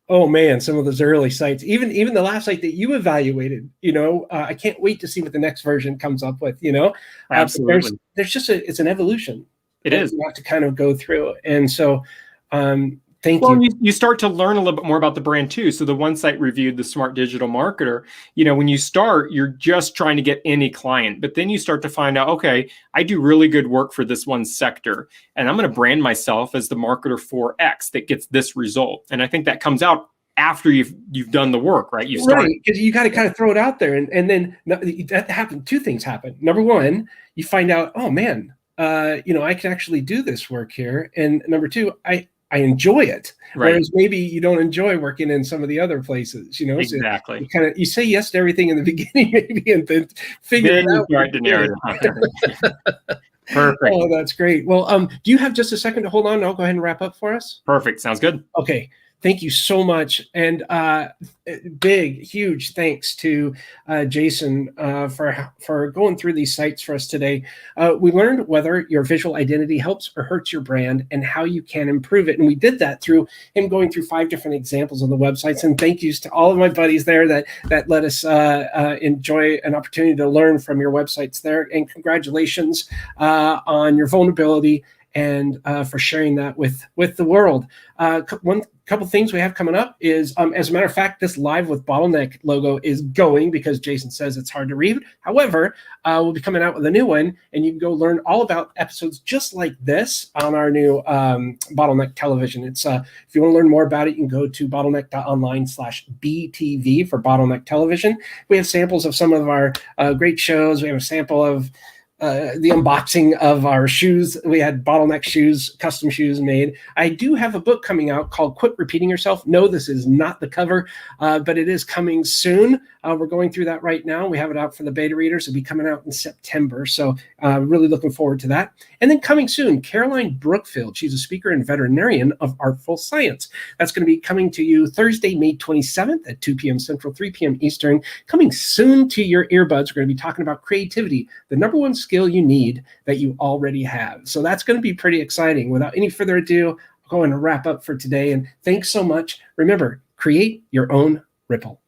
oh man, some of those early sites, even the last site that you evaluated, I can't wait to see what the next version comes up with, Absolutely. There's just it's an evolution. It is. You have to kind of go through. And so, thank you. you. You start to learn a little bit more about the brand too. So the one site reviewed, the Smart Digital Marketer, when you start, you're just trying to get any client, but then you start to find out, okay, I do really good work for this one sector, and I'm going to brand myself as the marketer for X that gets this result. And I think that comes out after you've done the work, right? You start, right, because you got to kind of throw it out there, and then that happen. Two things happen. Number one, you find out, oh man, I can actually do this work here, and number two, I enjoy it. Right. Whereas maybe you don't enjoy working in some of the other places, Exactly. So you say yes to everything in the beginning, maybe, and then figure it out. Start to narrow it down. Perfect. Oh, that's great. Well, do you have just a second to hold on? I'll go ahead and wrap up for us. Perfect. Sounds good. Okay. Thank you so much. And big, huge thanks to Jason for going through these sites for us today. We learned whether your visual identity helps or hurts your brand and how you can improve it. And we did that through him going through 5 different examples on the websites. And thank yous to all of my buddies there that let us enjoy an opportunity to learn from your websites there. And congratulations on your vulnerability and for sharing that with the world. One couple things we have coming up is, as a matter of fact, this Live with Bottleneck logo is going because Jason says it's hard to read. However, we'll be coming out with a new one, and you can go learn all about episodes just like this on our new Bottleneck Television. It's if you want to learn more about it, you can go to Bottleneck.Online/BTV for Bottleneck Television. We have samples of some of our great shows. We have a sample of the unboxing of our shoes. We had Bottleneck shoes, custom shoes made. I do have a book coming out called Quit Repeating Yourself. No, this is not the cover, but it is coming soon. We're going through that right now. We have it out for the beta readers. It'll be coming out in September. So really looking forward to that. And then coming soon, Caroline Brookfield. She's a speaker and veterinarian of Artful Science. That's going to be coming to you Thursday, May 27th at 2 p.m. Central, 3 p.m. Eastern. Coming soon to your earbuds, we're going to be talking about creativity, the number one skill you need that you already have. So that's going to be pretty exciting. Without any further ado, I'm going to wrap up for today. And thanks so much. Remember, create your own ripple.